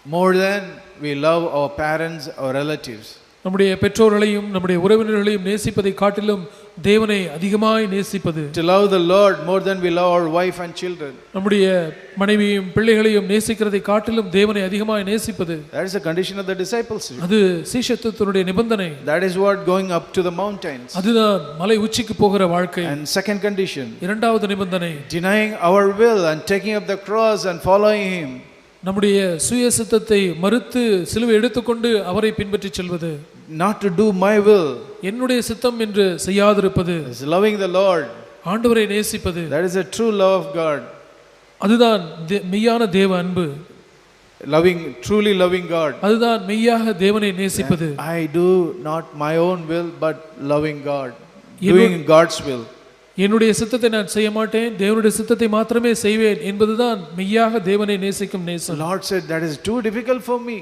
more than we love our parents, our relatives. நம்முடைய பெற்றோர்களையும் நம்முடைய உறவினர்களையும் நேசிப்பதை காட்டிலும் தேவனை அதிகமாய் நேசிப்பது. To love the Lord more than we love our wife and children. நம்முடைய மனைவியையும் பிள்ளைகளையும் நேசிக்கிறதை காட்டிலும் தேவனை அதிகமாய் நேசிப்பது. That is a condition of the discipleship. அது சீஷத்துவத்தினுடைய நிபந்தனை. That is what going up to the mountains. அதுதான் மலை உச்சிக்கு போகிற வாழ்க்கை. And second condition, இரண்டாவது நிபந்தனை, denying our will and taking up the cross and following him. நம்முடைய சுய சித்தத்தை மறுத்து சிலுவை எடுத்துக்கொண்டு அவரை பின்பற்றி செல்வது. Not to do my will, என்னுடைய சித்தம் என்று செய்யாதிருப்பது. is loving the Lord. ஆண்டவரை நேசிப்பது. That is a true love of God. அதுதான் மெய்யான தேவ அன்பு. Truly loving God. அதுதான் மெய்யாக தேவனை நேசிப்பது. I do not my own will but loving God, doing God's will. என்னுடைய சித்தத்தை நான் செய்ய மாட்டேன், தேவனுடைய சித்தத்தை மாத்திரமே செய்வேன் என்பதுதான் மெய்யாக தேவனை நேசிக்கும் நேசம். The Lord said that is too difficult for me.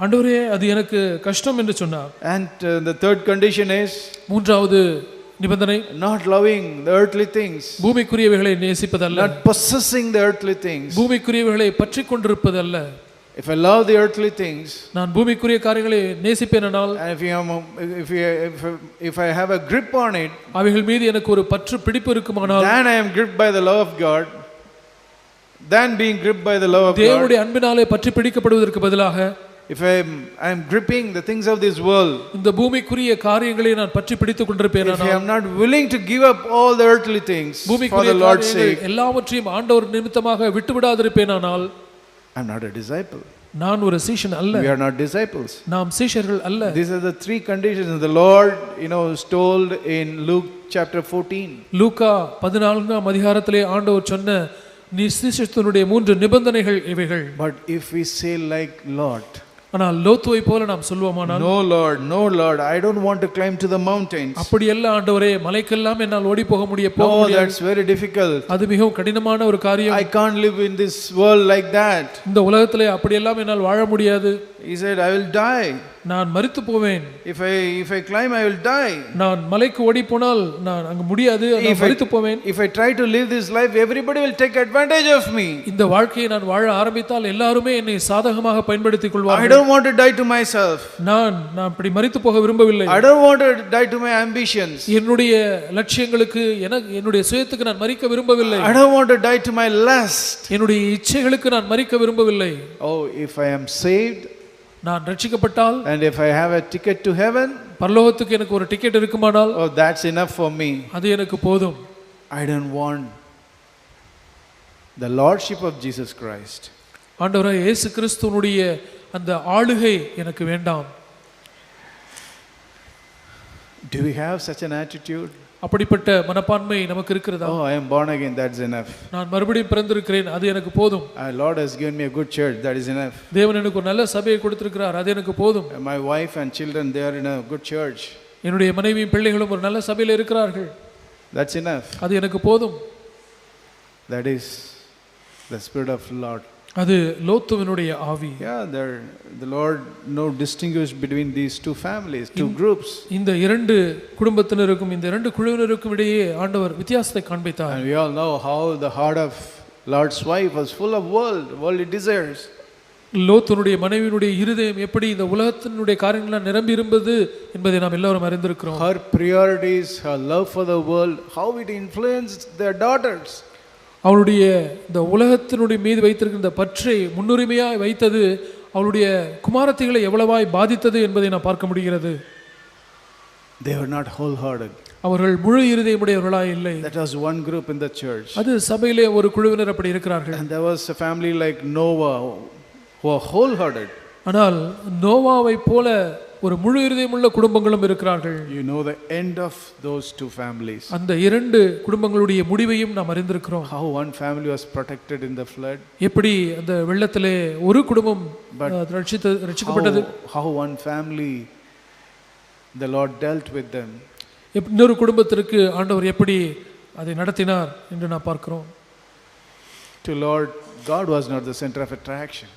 ஆண்டவரே அது எனக்கு கஷ்டம் என்று சொன்னார். And the third condition is, மூன்றாவது நிபந்தனை, not loving the earthly things, பூமிக்குரியவைகளை நேசிப்பதல்ல, not possessing the earthly things. பூமிக்குரியவைகளை பற்றிக் கொண்டிருப்பதல்ல. If I love the earthly things, நான் பூமிக்குரிய காரியங்களை நேசிப்பேனால், if I have a grip on it, அவைகள் மீது எனக்கு ஒரு பற்று பிடிப்பு இருக்குமானால், then I am gripped by the love of God. Then being gripped by the love of God, தேவனுடைய அன்பினாலே பற்றி பிடிக்கப்படுவதற்கு பதிலாக, if I am gripping the things of this world, இந்த பூமிக்குரிய காரியங்களை நான் பற்றி பிடித்துக் கொண்டிருப்பேனால், if I am not willing to give up all the earthly things for the Lord's sake, எல்லாவற்றையும் ஆண்டவர் நிமித்தமாக விட்டுவிடாதிருப்பேனால், I am not a disciple. நான் ஒரு சீஷன் அல்ல. We are not disciples. நாம் சீஷர்கள் அல்ல. These are the three conditions the Lord told in Luke chapter 14. லூக்கா 14ஆம் அதிகாரத்திலே ஆண்டவர் சொன்ன சீஷத்துவனுடைய மூன்று நிபந்தனைகள் இவைகள். But if we say like Lot, ஆனால் லோத்துவை போல நாம் சொல்வோமானால், no Lord, I don't want to climb to the mountains. அப்படி அல்ல ஆண்டவரே, மலைக்கெல்லாம் என்னால் ஓடி போக முடியாது. No, that's very difficult. அது மிகவும் கடினமான ஒரு காரியம். I can't live in this world like that. இந்த உலகத்திலே அப்படி எல்லாம் என்னால் வாழ முடியாது. He said, I will die. நான் மரித்து போவேன். If I climb, I will die. நான் மலைக்கு ஓடி போனால் நான் அங்க முடியாது, நான் மரித்து போவேன். If I try to live this life, everybody will take advantage of me. இந்த வாழ்க்கையை நான் வாழ ஆரம்பித்தால் எல்லாரும் என்னை சாதகமாக பயன்படுத்திக் கொள்வார்கள். I don't want to die to myself. நான் அப்படி மரித்து போக விரும்பவில்லை. I don't want to die to my ambitions. என்னுடைய லட்சியங்களுக்கு, என்னுடைய சுயத்துக்கு நான் மரிக்க விரும்பவில்லை. I don't want to die to my lust. என்னுடைய இச்சைகளுக்கு நான் மரிக்க விரும்பவில்லை. Oh, if I am saved, நான் ரட்சிக்கப்பட்டால், and if I have a ticket to heaven, பரலோகத்துக்கு எனக்கு ஒரு டிக்கெட் இருக்குமானால், oh, that's enough for me. அது எனக்கு போதும். I don't want the lordship of Jesus Christ. ஆண்டவராகிய இயேசு கிறிஸ்துவினுடைய அந்த ஆளுகை எனக்கு வேண்டாம். Do we have such an attitude? அப்படிப்பட்ட மனப்பான்மை நமக்கு இருக்கிறதா? Oh, I am born again, that's enough. நான் மறுபடியும் பிறந்திருக்கிறேன், அது எனக்கு போதும். Lord has given me a good church, that is enough. தேவன் எனக்கு ஒரு நல்ல சபையை கொடுத்திருக்கிறார், அது எனக்கு போதும். My wife and children, they are in a good church. என்னுடைய மனைவியும் பிள்ளைகளும் ஒரு நல்ல சபையில் இருக்கிறார்கள், that's enough. அது எனக்கு போதும். That is the spirit of Lord. அது லோத்துவினுடைய ஆவி. Yeah, the Lord distinguished between these two families, two groups. இந்த இரண்டு குடும்பத்தினருக்கும் இந்த இரண்டு குழுவினருக்கும் இடையே ஆண்டவர் வித்தியாசத்தை காண்பித்தார். And we all know how the heart of Lord's wife was full of worldly desires. லோத்துனுடைய மனைவியினுடைய இருதயம் எப்படி இந்த உலகத்தினுடைய காரியங்களால் நிரம்பி இருந்தது என்பதை நாம் எல்லாரும் அறிந்திருக்கிறோம். Her priorities, her love for the world, how it influenced their daughters. அவளுடைய இந்த உலகத்தினுடைய மீது வைத்திருக்கிற பற்றை முன்னுரிமையாய் வைத்தது அவளுடைய குமாரத்திகளை எவ்வளவாய் பாதித்தது என்பதை நான் பார்க்க முடிகிறது. They were not wholehearted. அவர்கள் முழு இருதயமுடையவர்களாய் இல்லை. That was one group in the church. அது சபையிலே ஒரு குழுவினர் அப்படி இருக்கிறார்கள். And there was a family like Noah who were wholehearted. ஆனால் நோவாவை போல ஒரு முழு இருதயமுள்ள குடும்பங்களும் இருக்கிறார்கள். You know the end of those two families. அந்த இரண்டு குடும்பங்களுடைய முடிவையும் நாம் அறிந்திருக்கிறோம். How one family was protected in the flood. எப்படி அந்த வெள்ளத்திலே ஒரு குடும்பம் ரட்சிக்கப்பட்டது. How one family the Lord dealt with them. இன்னொரு குடும்பத்திற்கு ஆண்டவர் எப்படி அதை நடத்தினார் என்று நாம் பார்க்கிறோம். To Lord, God was not the center of attraction.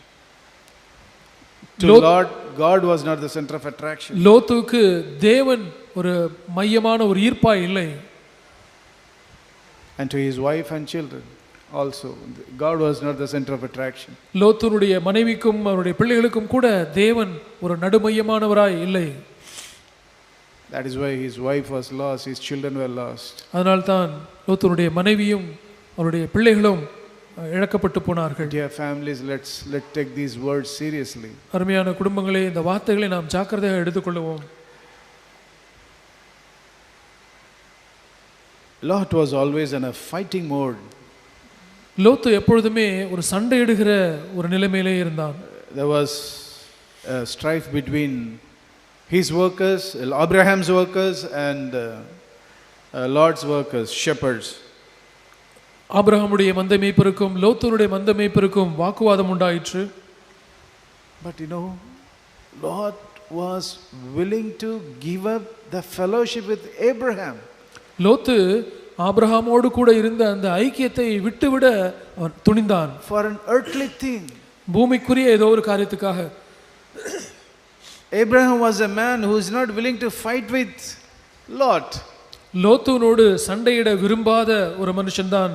To Lord, God was not the center of attraction. லோத்துக்கு தேவன் ஒரு மையமான ஒரு ஈர்ப்பாய் இல்லை. And to his wife and children also, God was not the center of attraction. லோத்துனுடைய மனைவிக்கும் அவருடைய பிள்ளைகளுக்கும் கூட தேவன் ஒரு நடுமையமானவராய் இல்லை. That is why his wife was lost, his children were lost. அதனால்தான் லோத்துனுடைய மனைவியும் அவருடைய பிள்ளைகளும் இழக்கப்பட்டு போனார்கள். Dear families, let's take these words seriously. அருமையான குடும்பங்களே, இந்த வார்த்தைகளை நாம் ஜாக்கிரதையாக எடுத்துக்கொள்வோம். Lot was always in a fighting mode. லோத்து எப்பொழுதுமே ஒரு சண்டையிடுகிற ஒரு நிலைமையிலே இருந்தான். There was a strife between his workers, Abraham's workers, and Lot's workers, shepherds. ஆபிரகாமுடைய மந்தை மேய்ப்பருக்கும் லோத்துனுடைய மந்தை மேய்ப்பருக்கும் வாக்குவாதம் உண்டாயிற்று. But you know, Lot was willing to give up the fellowship with Abraham. லோத்து ஆபிரகாமோடு கூட இருந்த அந்த ஐக்கியத்தை விட்டுவிட அவன் துணிந்தான். For an earthly thing. பூமிக்குரிய ஏதோ ஒரு காரியத்துக்காக. Abraham was a man who is not willing to fight with Lot. லோத்துனோடு சண்டையிட விரும்பாத ஒரு மனுஷன்தான்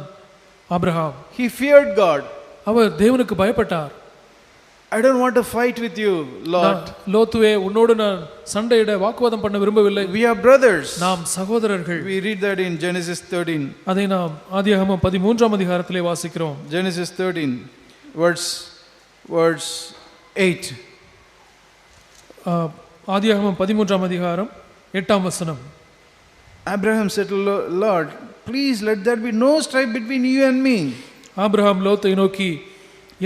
ஆபிரகாம். He feared God. அவர் தேவனுக்கு பயப்பட்டார். I don't want to fight with you, Lot. லோத்துவே, உன்னோடு நான் சண்டையிட வாக்குவாதம் பண்ண விரும்பவில்லை. We are brothers. நாம் சகோதரர்கள். We read that in Genesis 13. அதை நாம் ஆதியாகமம் 13ஆம் அதிகாரத்திலே வாசிக்கிறோம். Genesis 13 verse 8. ஆதியாகமம் 13ஆம் அதிகாரம் 8ஆம் வசனம். Abraham said to Lord, please let there be no strife between you and me. Abraham லோத்தை நோக்கி,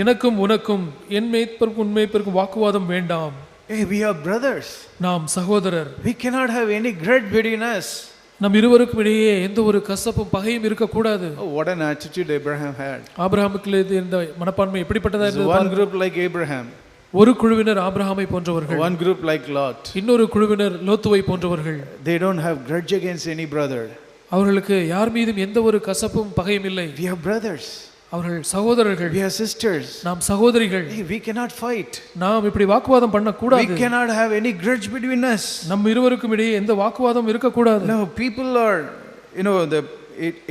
எனக்கும் உனக்கும் என் மேய்ப்பருக்கும் உன் மேய்ப்பருக்கும் வாக்குவாதம் வேண்டாம். Hey, we are brothers. நாம் சகோதரர். We cannot have any grudge between us. நம் இருவருக்கும் இடையே எந்த ஒரு கசப்பும் பகையும் இருக்கக்கூடாது. Oh, what an attitude Abraham had. ஆபிரகாமுக்கு இருந்த மனப்பான்மை எப்படிப்பட்டதா இருந்தது? One group like Abraham. ஒரு குழுவினர் ஆபிரகாமை போன்றவர்கள். One group like Lot. இன்னொரு குழுவினர் லோத்துவை போன்றவர்கள். They don't have grudge against any brother. அவர்களுக்கு யார் மீதும் எந்த ஒரு கசப்பும் பகையும் இல்லை. We are brothers. அவர்கள் சகோதரர்கள். We are sisters. நாம் சகோதரிகள். We cannot fight. நாம் இப்படி வாக்குவாதம் பண்ண கூடாது. We cannot have any grudge between us. நம் இருவருக்கும் இடையே எந்த வாக்குவாதம் இருக்க கூடாது. No, people are,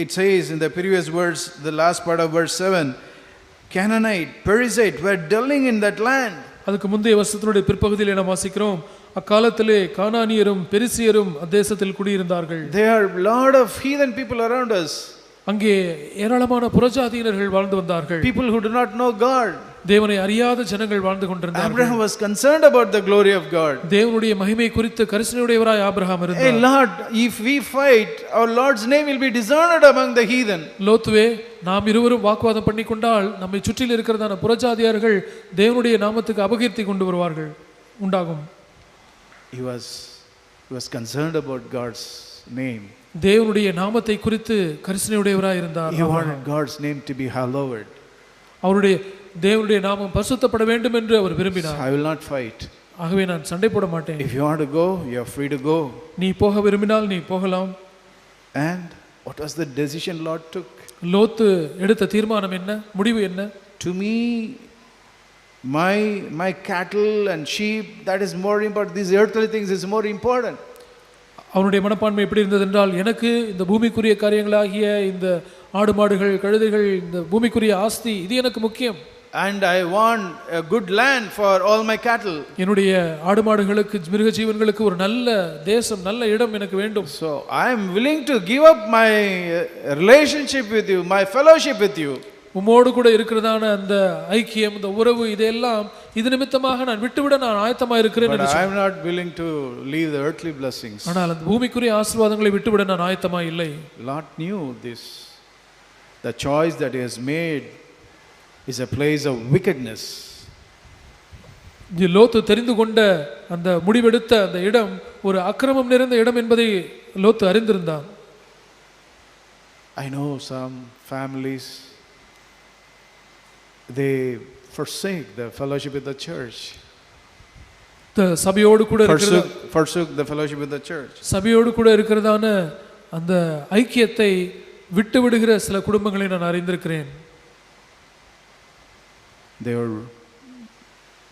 it says in the previous verse, the last part of verse 7, Canaanite, Perizzite were dwelling in that land. அதுக்கு முந்தைய வருஷத்தினுடைய பிற்பகுதியில் நாம் வாசிக்கிறோம், அக்காலத்திலே கானானியரும் பெரிசியரும் அத்தேசத்தில் குடியிருந்தார்கள். There are a lot of heathen people around us. அங்கே ஏராளமான புறஜாதியினர்கள் வாழ்ந்து வந்தார்கள். People who do not know God. தேவனை அறியாத ஜனங்கள் வாழ்ந்து கொண்டிருந்தார்கள். Abraham was concerned about the glory of God. தேவனுடைய மகிமை குறித்து கரிசனையுடையவராய் ஆபிரகாம் இருந்தார். Hey Lord, if we fight, our Lord's name will be dishonored among the heathen. லோத்துவே, நாம் இருவரும் வாக்குவாதம் பண்ணிக்கொண்டால் நம்மை சுற்றில் இருக்கிறதான புறஜாதியார்கள் தேவனுடைய நாமத்துக்கு அபகீர்த்தி கொண்டு வருவார்கள் உண்டாகும். He was concerned about God's name. தேவனுடைய நாமத்தை குறித்து கரிசனையுடையவராய் இருந்தார். He wanted God's name to be hallowed. அவருடைய தேவனுடைய நாமம் பரிசுத்தப்பட வேண்டும் என்று அவர் விரும்பினார். I will not fight. ஆகவே நான் சண்டை போட மாட்டேன். If you want to go, you are free to go. நீ போக விரும்பினால் நீ போகலாம். And what was the decision Lot took? லோத்து எடுத்த தீர்மானம் என்ன? முடிவு என்ன? To me, my cattle and sheep, that is more important. These earthly things is more important. அவனுடைய மனப்பான்மை எப்படி இருந்தது என்றால், எனக்கு இந்த பூமிக்குரிய காரியங்களாகிய இந்த ஆடு மாடுகள் கழுதைகள் இந்த பூமிக்குரிய ஆஸ்தி இது எனக்கு முக்கியம். And I want a good land for all my cattle. என்னுடைய ஆடு மாடுகளுக்கு மிருக ஜீவன்களுக்கு ஒரு நல்ல தேசம் நல்ல இடம் எனக்கு வேண்டும். So I am willing to give up my relationship with you, my fellowship with you. உம்மோடு கூட இருக்கிறதான அந்த ஐக்கியம் இந்த உறவு இதெல்லாம் இது நிமித்தமாக நான் விட்டுவிட நான் ஆயத்தமாக இருக்கிறேன் என்று சொன்னார். But I am not willing to leave the earthly blessings. ஆனால் அந்த பூமிக்குரிய ஆசீர்வாதங்களை விட்டுவிட நான் ஆயத்தமாக இல்லை. Lot knew this. The choice that he has made is a place of wickedness. லோத்து தெரிந்து கொண்ட அந்த முடிவெடுத்த அந்த இடம் ஒரு அக்கிரமம் நிறைந்த இடம் என்பதை லோத்து அறிந்திருந்தான். I know some families, they forsake the fellowship with the church. சபையோடு கூட இருக்கிற Forsook the fellowship with the church. சபையோடு கூட இருக்கிறதான அந்த ஐக்கியத்தை விட்டு விடுகிற சில குடும்பங்களை நான் அறிந்திருக்கிறேன். They were,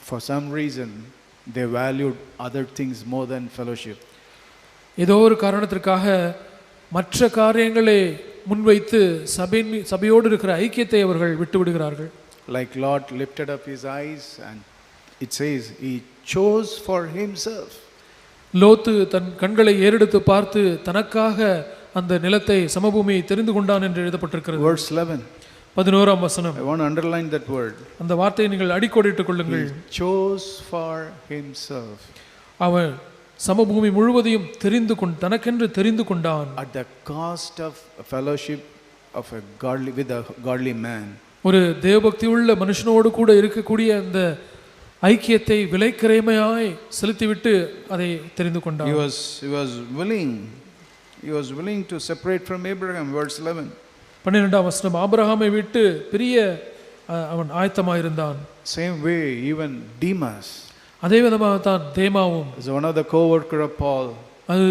for some reason, they valued other things more than fellowship. ஏதோ ஒரு காரணத்திற்காக மற்ற காரியங்களை முன்வைத்து சபையோடு இருக்கிற ஐக்கியத்தை அவர்கள் விட்டு விடுகிறார்கள். Like Lot lifted up his eyes and it says he chose for himself. லோத்து தன் கண்களை ஏறெடுத்து பார்த்து தனக்காக அந்த நிலத்தை சமபூமியை தெரிந்து கொண்டான் என்று எழுதப்பட்டிருக்கிறது. Verse 11. 11ஆம் வசனம். I want to underline that word. அந்த வார்த்தையை நீங்கள் அடிக்கோடிட்டுக் கொள்ளுங்கள். He chose for himself. அவன் சமபூமி முழுவதையும் தனக்கென்று தெரிந்து கொண்டான். At the cost of fellowship of a godly man. ஒரு தேவபக்தி உள்ள மனுஷனோடு கூட இருக்கக்கூடிய அந்த ஐக்கியத்தை விலைக்கிரயமாய் செலுத்திவிட்டு அதை தெரிந்து கொண்டான். He was willing to separate from Abraham. Verse 11. 12ஆம் வசனம். ஆபிரகாமை விட்டு பிரிய அவன் ஆயத்தமாயிருந்தான். Same way even Demas, அதே விதமாக தான் தேமாவும், is one of the co-worker of Paul. அது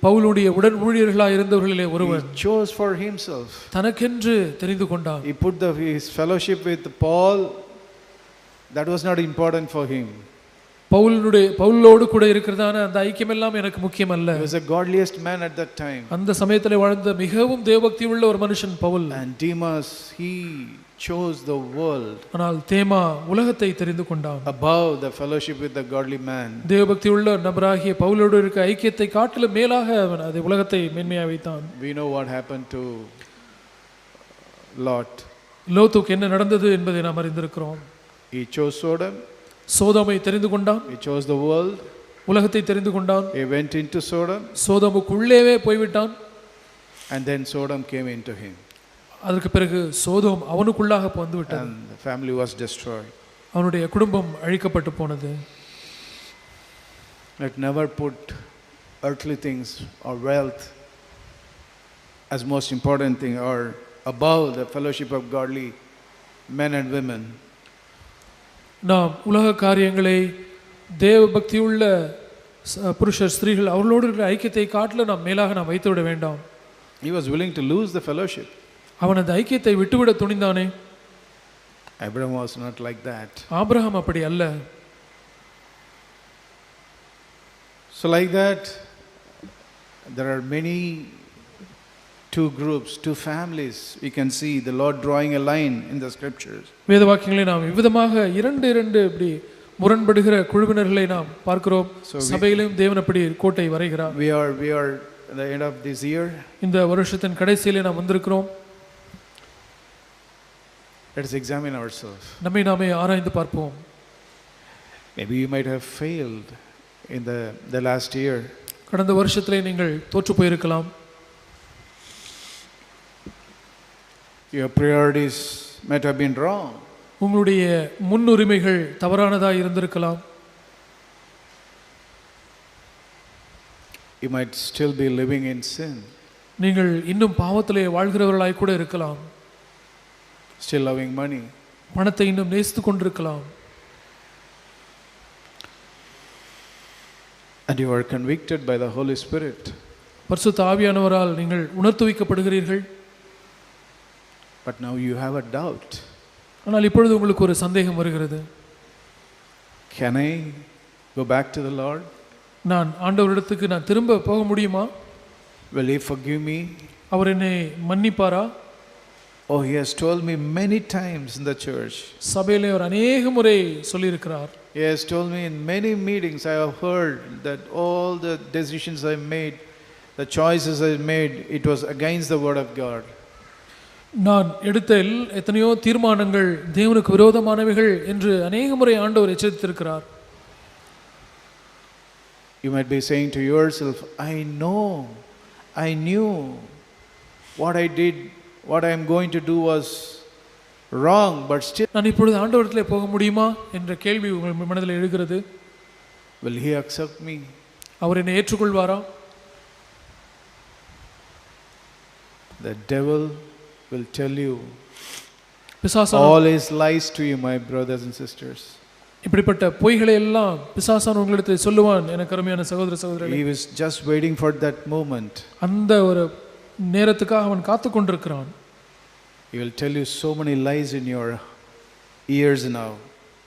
பவுலுடைய உடன் ஊழியர்களாக இருந்தவர்களிலே ஒருவன். He chose for himself. தனக்கென்று தெரிந்து கொண்டான். He put his fellowship with Paul. That was not important for him. பவுலோடு கூட இருக்கிறதான அந்த ஐக்கியம் எல்லாம் எனக்கு முக்கியம் அல்ல. He was the godliest man at that time. அந்த சமயத்திலே வாழ்ந்த மிகவும் தேவபக்தி உள்ள ஒரு மனுஷன் Pavul. And Demas, he chose the world. ஆனால் தேமா உலகத்தை தெரிந்து கொண்டான். Above the fellowship with the godly man. தேவபக்தி உள்ள நபராகிய பவுலோடு இருக்க ஐக்கியத்தை காட்டிலும் மேலாக அவன் அந்த உலகத்தை மேன்மையாக வைத்தான். We know what happened to Lot. லோத்துக்கு என்ன நடந்தது என்பதை நாம் அறிந்திருக்கிறோம். He chose Sodom. சோதோமை தெரிந்து கொண்டான். He chose the world. உலகத்தை தெரிந்து கொண்டான். He went into Sodom. சோதோமுக்குள்ளேவே போய்விட்டான். And then Sodom came into him. அதற்கு பிறகு சோதோம் அவனுக்குள்ளாக வந்து விட்டது. And the family was destroyed. அவனுடைய குடும்பம் அழிக்கப்பட்டு போனது. Let never put earthly things or wealth as most important thing or above the fellowship of godly men and women. நாம் உலக காரியங்களை தேவபக்தியுள்ள புருஷர் ஸ்திரீகள் அவர்களோடு இருக்கிற ஐக்கியத்தை காட்டில நாம் மேலாக நாம் வைத்து விட வேண்டாம். He was willing to lose the fellowship. அவன் அந்த ஐக்கியத்தை விட்டுவிட துணிந்தானே. Abraham was not like that. Abraham அப்படி அல்ல. So like that, there are many two groups, two families. We can see the Lord drawing a line in the scriptures. வேத வாக்கியங்களை நாம் விதமாக இரண்டு இப்படி முரண்படுகிற குழுவினர்களை நாம் பார்க்கிறோம். சபையிலும் தேவன் அப்படி கோட்டை வரைகிறார். We are at the end of this year. இந்த வருஷத்தின் கடைசியிலே நாம் வந்திருக்கிறோம். Let us examine ourselves. நம்மை நாமே ஆராய்ந்து பார்ப்போம். Maybe you might have failed in the last year. கடந்த வருஷத்திலே நீங்கள் தோற்று போயிருக்கலாம். Your priorities might have been wrong. உங்களுடைய முன்னுரிமைகள் தவறானதாக இருந்திருக்கலாம். You might still be living in sin. நீங்கள் இன்னும் பாவத்திலே வாழ்கிறவர்களாய் கூட இருக்கலாம். Still loving money. பணத்தை இன்னும் நேசித்துக் கொண்டிருக்கலாம். And you are convicted by the Holy Spirit. பரிசுத்த ஆவியானவரால் நீங்கள் உணர்த்துவிக்கப்படுகிறீர்கள். But now you have a doubt. ஆனால் இப்பொழுது உங்களுக்கு ஒரு சந்தேகம் வருகிறது. Can I go back to the Lord? நான் ஆண்டவரிடத்துக்கு நான் திரும்ப போக முடியுமா? Will he forgive me? அவர் என்னை மன்னிப்பாரா? Oh, he has told me many times in the church. சபையிலே அவர் அநேக முறை சொல்லியிருக்கிறார். He has told me in many meetings I have heard that all the decisions I made, the choices I made, it was against the word of God. நான் எடுத்த எத்தனையோ தீர்மானங்கள் தேவனுக்கு விரோதமானவைகள் என்று அநேக முறை ஆண்டவர் எச்சரித்திருக்கிறார். You might be saying to yourself, I knew what I did, what I am going to do was wrong, but still, நான் இப்பொழுது ஆண்டவரிடத்திலே போக முடியுமா என்ற கேள்வி உங்கள் மனதில் எழுகிறது. will he accept me? அவர் என்னை ஏற்றுக்கொள்வாரா? The devil will tell you பிசாசான all his lies to you, my brothers and sisters. இப்படிப்பட்ட பொய்களை எல்லாம் பிசாசான உங்களிடத்தில் சொல்லுவான். எனக்கு அருமையான சகோதர சகோதரர்களே, He was just waiting for that moment. அந்த ஒரு நேரத்துக்காக அவன் காத்து கொண்டிருக்கிறான். He will tell you so many lies in your ears now.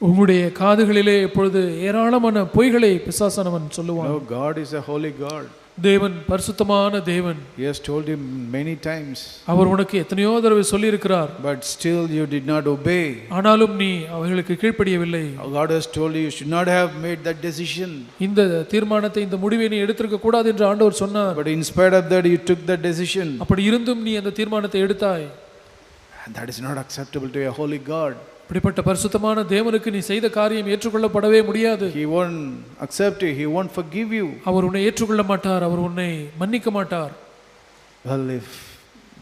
உங்களுடைய காதுகளிலே இப்பொழுது ஏராளமான பொய்களை பிசாசானவன் சொல்லுவான். No, God is a holy God. தேவன் பரிசுத்தமான தேவன். He has told him many times. அவர் உனக்கு எத்தனையோ தடவை சொல்லி இருக்கிறார். But still you did not obey. ஆனாலும் நீ அவர்களுக்கு கீழ்ப்படியவில்லை. God has told you should not have made that decision. இந்த தீர்மானத்தை, இந்த முடிவை நீ எடுத்திருக்க கூடாது என்று ஆண்டவர் சொன்னார். But in spite of that you took that decision. அப்படி இருந்தும் நீ அந்த தீர்மானத்தை எடுத்தாய். And that is not acceptable to a holy God. இப்படிப்பட்ட பரிசுத்தமான தேவனுக்கு நீ செய்த காரியம் ஏற்றுக்கொள்ளப்படவே முடியாது. He won't accept you. He won't forgive you. அவர் உன்னை ஏற்றுக்கொள்ள மாட்டார். அவர் உன்னை மன்னிக்க மாட்டார். Well, if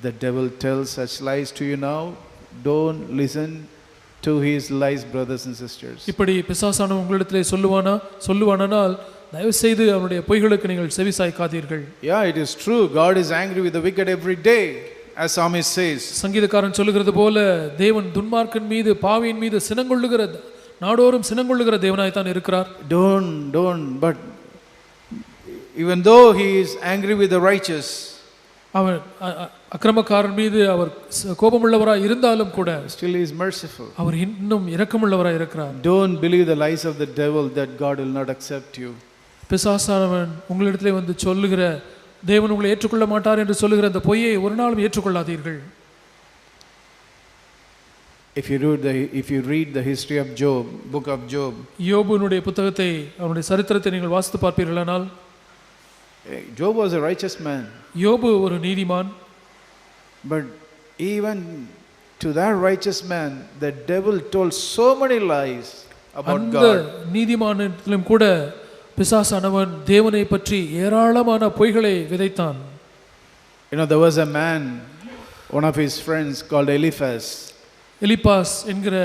the devil tells such lies to you now, don't listen to his lies, brothers and sisters. இப்படி பிசாசான உங்களிடத்திலே சொல்லுவானால் தயவு செய்து அவனுடைய பொய்களுக்கு நீங்கள் செவிசாய்க்காதீர்கள். Yeah, it is true. God is angry with the wicked every day, as psalmist says. சங்கீதக்காரன் சொல்லுகிறது போல தேவன் துன்மார்க்கன் மீது, பாவியின் மீது சினங்கொள்ளுகிற, நாடோறும் சினங்கொள்ளுகிற தேவனாய் தான் இருக்கிறார். Don't, but even though he is angry with the righteous, அவன் அக்கிரமக்காரன் மீது அவர் கோபமுள்ளவராய் இருந்தாலும் கூட still he is merciful. அவர் இன்னும் இரக்கமுள்ளவராய் இருக்கிறார். Don't believe the lies of the devil that God will not accept you. பிசாசானவன் உங்களிடத்திலே வந்து சொல்லுகிற தேவன் உங்களை ஏற்றுக்கொள்ள மாட்டார் என்று சொல்லுகிற அந்த பொய்யை ஒரு நாளும் ஏற்றுக்கொள்ளாதீர்கள். If you read the history of Job, book of Job, யோபுனுடைய புத்தகத்தை, அவனுடைய சரித்திரத்தை நீங்கள் வாசித்து பார்ப்பீர்களானால், Job was a righteous man. யோபு ஒரு நீதிமான். But even to that righteous man, the devil told so many lies about அந்த God. நீதிமானிலும் கூட பிசாசானவன் தேவனை பற்றி ஏராளமான பொய்களை விதைத்தான். You know, there was a man, one of his friends called Eliphaz. எலிப்பாஸ் என்கிற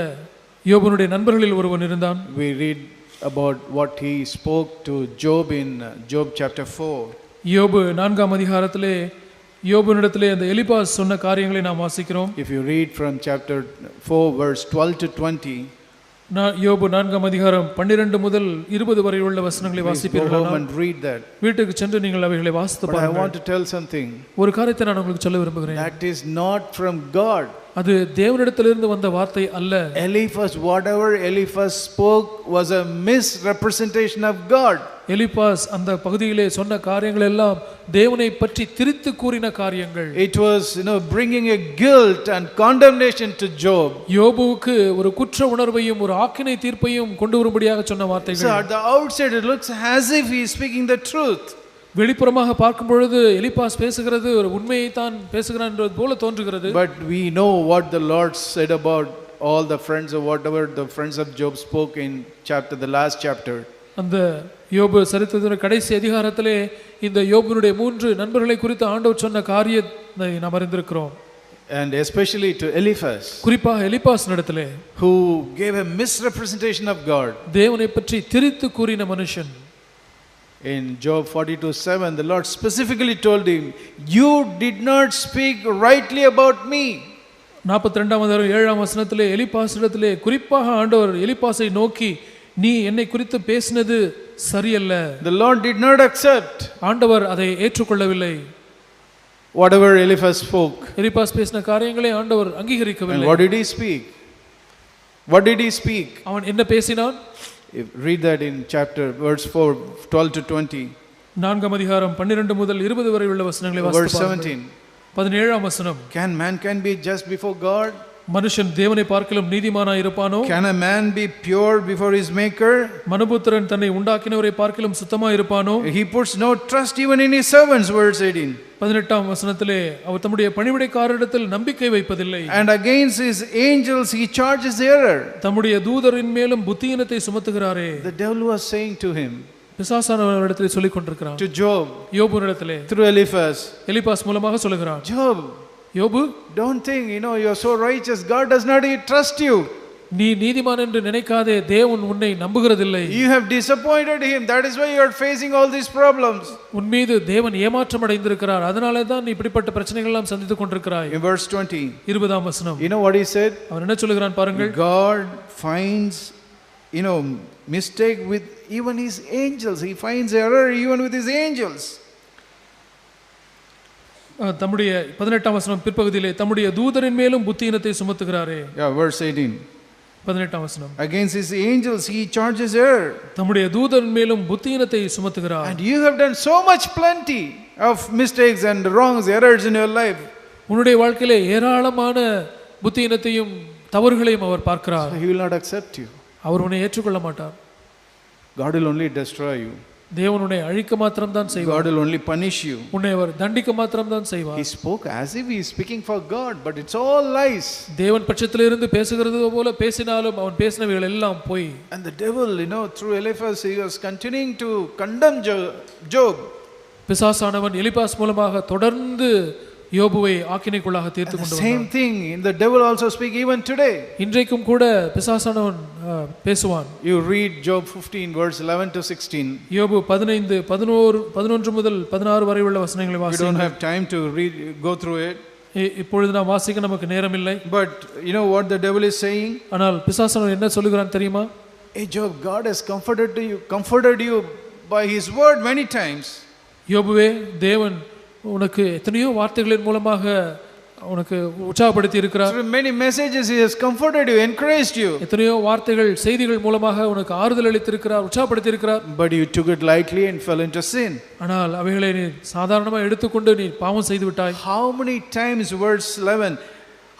யோபுனுடைய நண்பர்களில் ஒருவன் இருந்தான். We read about what he spoke to Job in Job chapter 4. யோபு 4ஆம் அதிகாரத்திலே யோபுனிடத்திலே அந்த எலிப்பாஸ் சொன்ன காரியங்களை நாம் வாசிக்கிறோம். If you read from chapter 4 verse 12 to 20, யோபு 4ஆம் அதிகாரம் 12 முதல் 20 வரை உள்ள வசனங்களை வாசிப்பீர்களானால் read that. வீட்டுக்கு சென்று நீங்கள் அவைகளை வாசித்து But I பாருங்கள். want to tell something. ஒரு காரியத்தை நான் உங்களுக்கு சொல்ல விரும்புகிறேன். That is not from God. அது தேவனிடத்திலிருந்து வந்த வார்த்தை அல்ல. Eliphaz, whatever Eliphaz spoke was a misrepresentation of God. எலிப்பாஸ் அந்த பகுதியிலே சொன்ன காரியங்கள் எல்லாம் தேவனை பற்றி திரித்து கூறின காரியங்கள். It was, bringing a guilt and condemnation to Job. யோபுவுக்கு ஒரு குற்ற உணர்வையும் ஒரு ஆக்கினை தீர்ப்பையும் கொண்டு வரும்படியாக சொன்ன வார்த்தைகள். So at the outside it looks as if he is speaking the truth. வெளிப்புறமாக பார்க்கும் பொழுது எலிப்பாஸ் பேசுகிறது ஒரு உண்மையை தான் பேசுகிறான் என்பது போல தோன்றுகிறது. But we know what the Lord said about all the friends or whatever the friends of Job spoke in the last chapter. அந்த யோபு சரித்திரத்தின் கடைசி அதிகாரத்திலே இந்த யோபுனுடைய 3 நண்பர்களை குறித்து ஆண்டவர் சொன்ன காரியத்தை நாம் அறிந்திருக்கிறோம். And especially to Eliphaz, குறிப்பாக எலிப்பாஸ் இடத்திலே, who gave a misrepresentation of God. தேவனை பற்றி திரித்து கூறின மனுஷன். In Job 42:7, the Lord specifically told him, "You did not speak rightly about me." 42ஆம் அதிகாரம் 7ஆம் வசனத்திலே எலிப்பாஸ் இடத்திலே குறிப்பாக ஆண்டவர் எலிப்பாஸை நோக்கி, நீ என்னை குறித்து பேசினது சரியல்ல. The Lord did not accept ஆண்டவர் அதை ஏற்றுக்கொள்ளவில்லை. whatever Eliphaz spoke. எலிப்பாஸ் பேசின காரியங்களை ஆண்டவர் அங்கீகரிக்கவில்லை. And what did he speak? What did he speak? அவன் என்ன பேசினான்? Read that in verse 4, 12 to 20. 4ஆம் அதிகாரம் 12 முதல் 20 வரை உள்ள வசனங்களை Verse வாசித்து பாருங்கள். 17. 17ஆம் வசனம். Can mankind be just before God? மனுஷன் தேவனை பார்க்கிலும் நீதிமானாய் இருப்பானோ? Can a man be pure before his maker? மனுபுத்திரன் தன்னை உண்டாக்கினவரை பார்க்கிலும் சுத்தமாய் இருப்பானோ? He puts no trust even in his servants, verse 18. 18ஆம் வசனத்திலே அவர் தம்முடைய பணிவிடைக்காரரிடத்தில் நம்பிக்கை வைப்பதில்லை. And against his angels he charges error. தம்முடைய தூதரின் மேலும் புத்தியீனத்தை சுமத்துகிறாரே. The devil was saying to him, பிசாசானவரிடத்திலே சொல்லிக் கொண்டிருக்கிறான். to Job, யோபுவிடத்திலே through Eliphaz, எலிப்பாஸ் மூலமாக சொல்லுகிறான், Job, யோபு, don't think, you are so righteous, God does not even trust you. நீ நீதிமான் என்று நினைக்காதே, தேவன் உன்னை நம்புகிறதில்லை. You have disappointed him, that is why you are facing all these problems. உன் மீது தேவன் ஏமாற்றம் அடைந்திருக்கிறார், அதனாலே தான் நீ இப்படிப்பட்ட பிரச்சனைகள் எல்லாம் சந்தித்துக் கொண்டிருக்கிறாய். In verse 20, 20ஆம் வசனம், you know what he said? அவர் என்ன சொல்லுகிறான் பாருங்கள். God finds mistake with even his angels. He finds error even with his angels. தம்முடைய 18ஆம் வசனம் பிற்பகுதியிலே தம்முடைய தூதரின் மேலும் புத்தியினத்தை சுமத்துகிறாரே. Yeah, verse 18. 18ஆம் வசனம், against his angels he charges error. தம்முடைய தூதரின் மேலும் புத்தியினத்தை சுமத்துகிறார். And you have done so much plenty of mistakes and wrongs, errors in your life. உன்னுடைய வாழ்க்கையிலே ஏராளமான புத்தியினத்தையும் தவறுகளையும் அவர் பார்க்கிறார். So he will not accept you. அவர் உன்னை ஏற்றுக்கொள்ள மாட்டார். God will only destroy you. தேவன் உன்னை அழிக்க மாத்திரம் தான் செய்வார். God will only punish you. உன்னை அவர் தண்டிக்க மாத்திரம் தான் செய்வார். He spoke as if he is speaking for God, but it's all lies. தேவன் பட்சத்திலிருந்து பேசுகிறது போல பேசினாலும் அவன் பேசினவைகள் எல்லாம் பொய். And the devil, through Eliphaz, he was continuing to condemn Job. பிசாசானவன் எலிபாஸ் மூலமாக தொடர்ந்து யோபுவை ஆக்கினைக்குள்ளாக தீர்த்து கொண்டு வந்தான். Same thing, the devil also speak even today. இன்றைக்கும் கூட பிசாசானவன் பேசுவான். You read Job 15 verse 11 to 16. யோபு 15 11 முதல் 16 வரை உள்ள வசனங்களை வாசிங்க. We don't have time to go through it. இப்பொழுது நாம் வாசிக்க நமக்கு நேரம் இல்லை. But you know what the devil is saying? ஆனால் பிசாசானவன் என்ன சொல்லுகிறான் தெரியுமா? Hey Job, God has comforted you by his word many times. யோபுவே, தேவன் உனக்கு எத்தனையோ வார்த்தைகளின் மூலமாக உனக்கு உற்சாகப்படுத்தி இருக்கிறார். Through many messages he has comforted you, encouraged you. எத்தனையோ வார்த்தைகள், செய்திகள் மூலமாக உனக்கு ஆறுதல் அளித்திருக்கிறார், உற்சாகப்படுத்தி இருக்கிறார். But you took it lightly and fell into sin. ஆனால் அவைகளை நீ சாதாரணமாக எடுத்துக்கொண்டு நீ பாவம் செய்து விட்டாய். How many times, verse 11,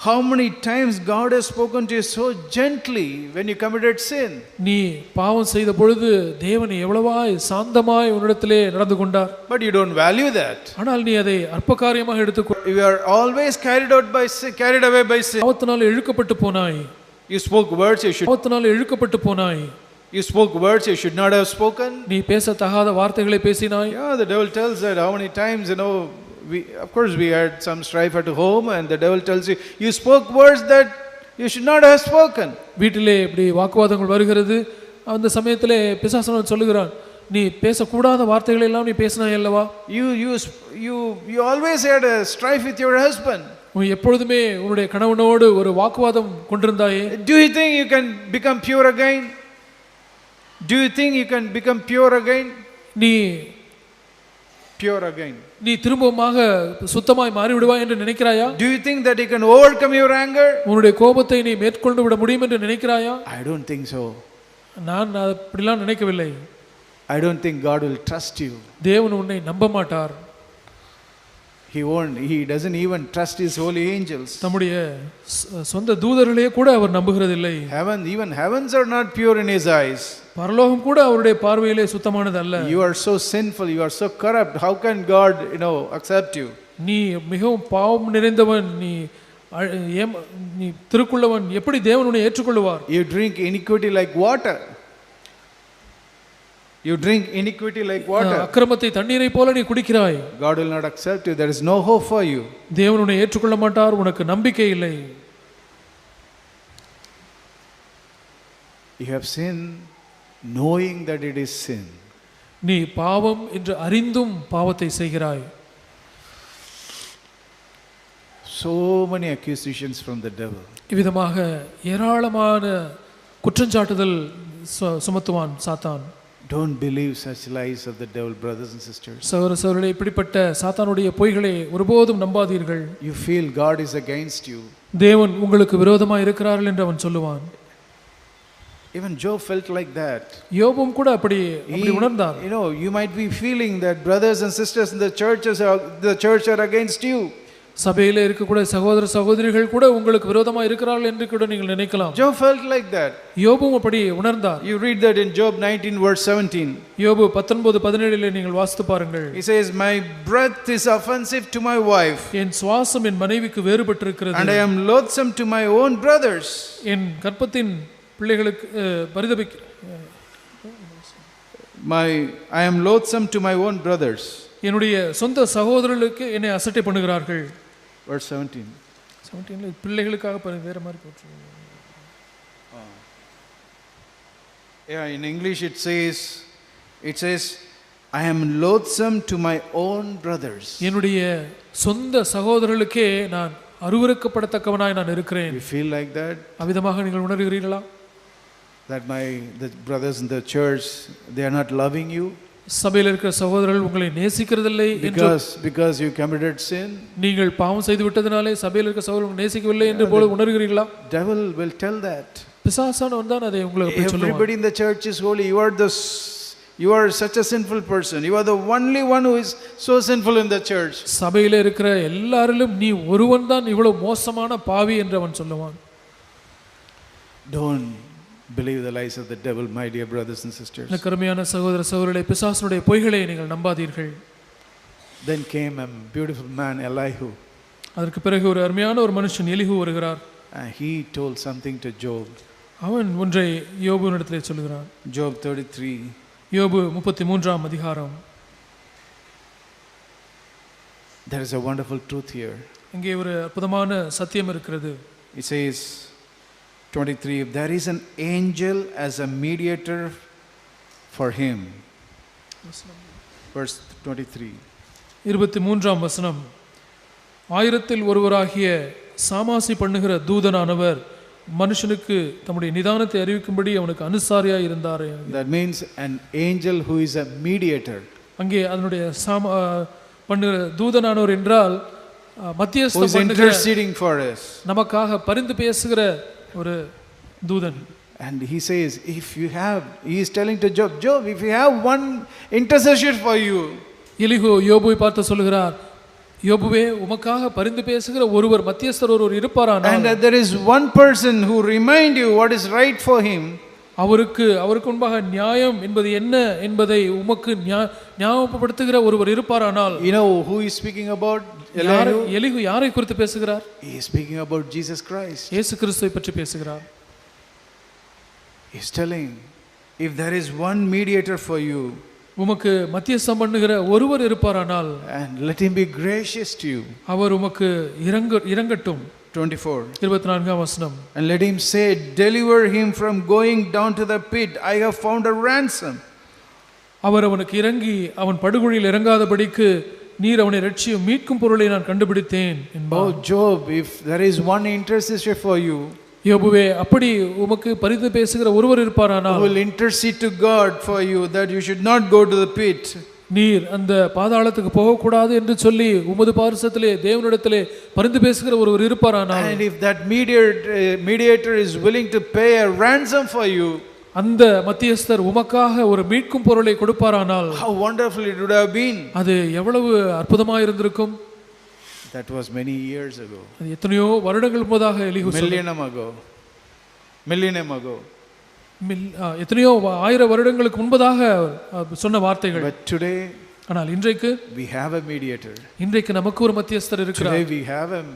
how many times God has spoken to you so gently when you committed sin? நீ பாவம் செய்த பொழுது தேவன் எவ்வளவாய் சாந்தமாய் உன்னிடத்திலே நடந்து கொண்டார். But you don't value that. ஆனால் நீ அதை அற்ப காரியமாக எடுத்துக்கொள். You are always carried away by sin. பாவத்தினால் இழுக்கப்பட்டு போனாய். You spoke words you should. பாவத்தினால் இழுக்கப்பட்டு போனாய். You spoke words you should not have spoken. நீ பேசத்தகாத வார்த்தைகளை பேசினாய். Yeah, the devil tells that how many times, of course we had some strife at home, and the devil tells you spoke words that you should not have spoken. வீட்டிலே இப்படி வாக்குவாதங்கள் வருகிறது. அந்த சமயத்திலே பிசாசானவன் சொல்லுகிறான், நீ பேசக்கூடாத வார்த்தைகளை எல்லாம் நீ பேசினாய் அல்லவா? You always had a strife with your husband. நீ எப்பொழுதுமே உன்னுடைய கணவனோடு ஒரு வாக்குவாதம் கொண்டிருந்தாயே. Do you think you can become pure again? Do you think you can become pure again? நீ திரும்பமாக சுத்தமாய் மாறி விடுவாய் என்று நினைக்கிறாயா? Do you think that you can overcome your anger? உன்னுடைய கோபத்தை நீ மேற்கொண்டு விட முடியும் என்று நினைக்கிறாயா? I don't think so. நான் அப்படிலாம் நினைக்கவில்லை. I don't think God will trust you. தேவன் உன்னை நம்ப மாட்டார். He doesn't even trust his holy angels. தம்முடைய சொந்த தூதர்களே கூட அவர் நம்புகிறதில்லை. Even heavens are not pure in his eyes. பரலோகம் கூட அவருடைய பார்வையிலே சுத்தமானது அல்ல. You are so sinful, you are so corrupt. How can God, accept you? நீ மிகவும் பாவம் நிறைந்தவன், நீ திருக்குள்ளவன், எப்படி தேவன் உன்னை ஏற்றுக்கொள்வார்? You drink iniquity like water. அக்கிரமத்தை தண்ணீரை போல நீ குடிக்கிறாய். God will not accept you. There is no hope for you. தேவன் உன்னை ஏற்றுக்கொள்ள மாட்டார், உனக்கு நம்பிக்கை இல்லை. You have sinned knowing that it is sin. நீ பாவம் என்று அறிந்தும் பாவத்தை செய்கிறாய். So many accusations from the devil. இவ்விதமாக ஏராளமான குற்றஞ்சாட்டுதல் சுமத்துவான் சாத்தான். Don't believe such lies of the devil, brothers and sisters. சகோதரர்களே, இப்படிப்பட்ட சாத்தானுடைய பொய்களை ஒருபோதும் நம்பாதீர்கள். You feel God is against you. தேவன் உங்களுக்கு விரோதமாக இருக்கிறார்கள் என்று அவன் சொல்லுவான். Even Job felt like that. யோபும் கூட அப்படி உணர்ந்தார். You might be feeling that brothers and sisters in the church are against you. சபையிலே இருக்கக்கூடிய சகோதர சகோதரிகள் கூட உங்களுக்கு விரோதமாக இருக்கிறார்கள் என்று கூட நீங்கள் நினைக்கலாம். Job felt like that. யோபும் அப்படி உணர்ந்தார். You read that in Job 19 verse 17. யோபு 19:17 நீங்கள் வாசித்து பாருங்கள். He says, my breath is offensive to my wife. என் சுவாசம் என் மனைவிக்கு வேறுபட்டிருக்கிறது. And I am loathsome to my own brothers. என் கர்ப்பத்தின் பிள்ளைகளுக்கு I am loathsome to my own brothers. என்னுடைய சொந்த சகோதரர்களுக்கு என்னை அசட்டை பண்ணுகிறார்கள். verse 17. 17ல பிள்ளைகளுக்காக வேற மாதிரி போட்டுருங்க. Yeah, in English it says, I am loathsome to my own brothers. என்னுடைய சொந்த சகோதரர்களுக்கே நான் அருவருக்கப்படத்தக்கவனாய் நான் இருக்கிறேன். You feel like that? அவிதமாக நீங்கள் உணர்கிறீர்களா? That the brothers in the church, they are not loving you? சபையில் இருக்கிற சகோதரர்கள் உங்களை நேசிக்கிறதில்லை என்று because you committed sin? நீங்கள் பாவம் செய்து விட்டதனாலே சபையில் இருக்கிற சகோதரர்கள் நேசிக்கவில்லை என்று போல உணர்கிறீர்களா? Devil will tell that. பிசாசானவன் தான் அதை உங்களுக்கு சொல்லுவான். Everybody in the church is holy. You are such a sinful person. You are the only one who is so sinful in the church. சபையில இருக்கிற எல்லாரிலும் நீ ஒருவன் தான் இவ்வளவு மோசமான பாவி என்று அவன் சொல்லுவான். Don't believe the lies of the devil, my dear brothers and sisters. கருமையான சகோதர சகோதரிகளே, பிசாசுடைய பொய்களை நீங்கள் நம்பாதீர்கள். Then came a beautiful man, Elihu. அதற்கு பிறகு ஒரு அருமையான ஒரு மனுஷன் எலிஹு வருகிறார். He told something to Job. அவன் ஒன்றை யோபுவினிடத்திலே சொல்கிறான். Job 33. யோபு 33ஆம் அதிகாரம். There is a wonderful truth here. இங்கே ஒரு அற்புதமான சத்தியம் இருக்கிறது. It says 23, if there is an angel as a mediator for him. Verse 23. 23ஆம் வசனம். ஆயிரத்தில் ஒருவராகிய சாமாசி பண்ணுகிற தூதனானவர் மனுஷனுக்கு தம்முடைய நிதானத்தை அறிவிக்கும்படி அவனுக்கு அனுசாரியாய் இருந்தார். That means an angel who is a mediator. அங்கே அதனுடைய பண்ணுகிற தூதனானவர் என்றால் மத்தியஸ்தம் பண்ணுகிற, interceding for us, நமக்காக பரிந்து பேசுகிற ஒரு தூதன். And he says, he is telling to Job, if you have one intercession for you. Elihu யோபுவை பார்த்து சொல்கிறார், யோபுவே உமக்காக பரிந்து பேசுகிற ஒருவர் மத்தியஸ்தர் ஒருவர் இருப்பாரானால், and there is one person who remind you what is right for him. அவருக்கு முன்பாக நியாயம் என்பது என்ன என்பதை உமக்கு ஞாபகப்படுத்துகிற ஒருவர் இருப்பாரானால். You know who is speaking about? Elihu யாரை குறித்து பேசுகிறார்? He is speaking about Jesus Christ. இயேசு கிறிஸ்துவை பற்றி பேசுகிறார். He is telling, if there is one mediator for you, உமக்கு மத்தியஸ்தம் பண்ணுகிற ஒருவர் இருப்பாரானால், and let him be gracious to you. அவர் உமக்கு இரங்கட்டும். 24. 24ஆம் வசனம். And let him say, deliver him from going down to the pit. I have found a ransom. அவர் அவனுக்கு இறங்கி அவன் படுகுழியில் இறங்காதபடிக்கு நீர் அவனை ரட்சியும் மீட்கும் பொருளை நான் கண்டுபிடித்தேன் என்பார். Oh Job, if there is one intercessor for you, யோபுவே அப்படி உமக்கு பரிந்து பேசுகிற ஒருவர் இருப்பாரானால், will intercede to God for you that you should not go to the pit. நீர் அந்த பாதாளத்துக்கு போகக்கூடாது என்று சொல்லி உமது பாரிசத்திலே தேவனிடத்திலே பரிந்து பேசுகிற ஒருவர் இருப்பாரானால், and if that mediator is willing to pay a ransom for you, அந்த மத்தியஸ்தர் உமக்காக ஒரு மீட்கும் பொருளை கொடுப்பாரானால், how wonderful it would have been. அது எவ்வளவு அற்புதமாக இருந்திருக்கும். That was many years ago. அது எத்தனையோ வருடங்கள் முன்னதாக எலிஹு millennium ago. எத்தனையோ 1000 வருடங்களுக்கு முன்பதாக சொன்ன வார்த்தைகள். But today, ஆனால் இன்றைக்கு we have a mediator. இன்றைக்கு நமக்கு ஒரு மத்தியஸ்தர் இருக்கிறார். Today we have an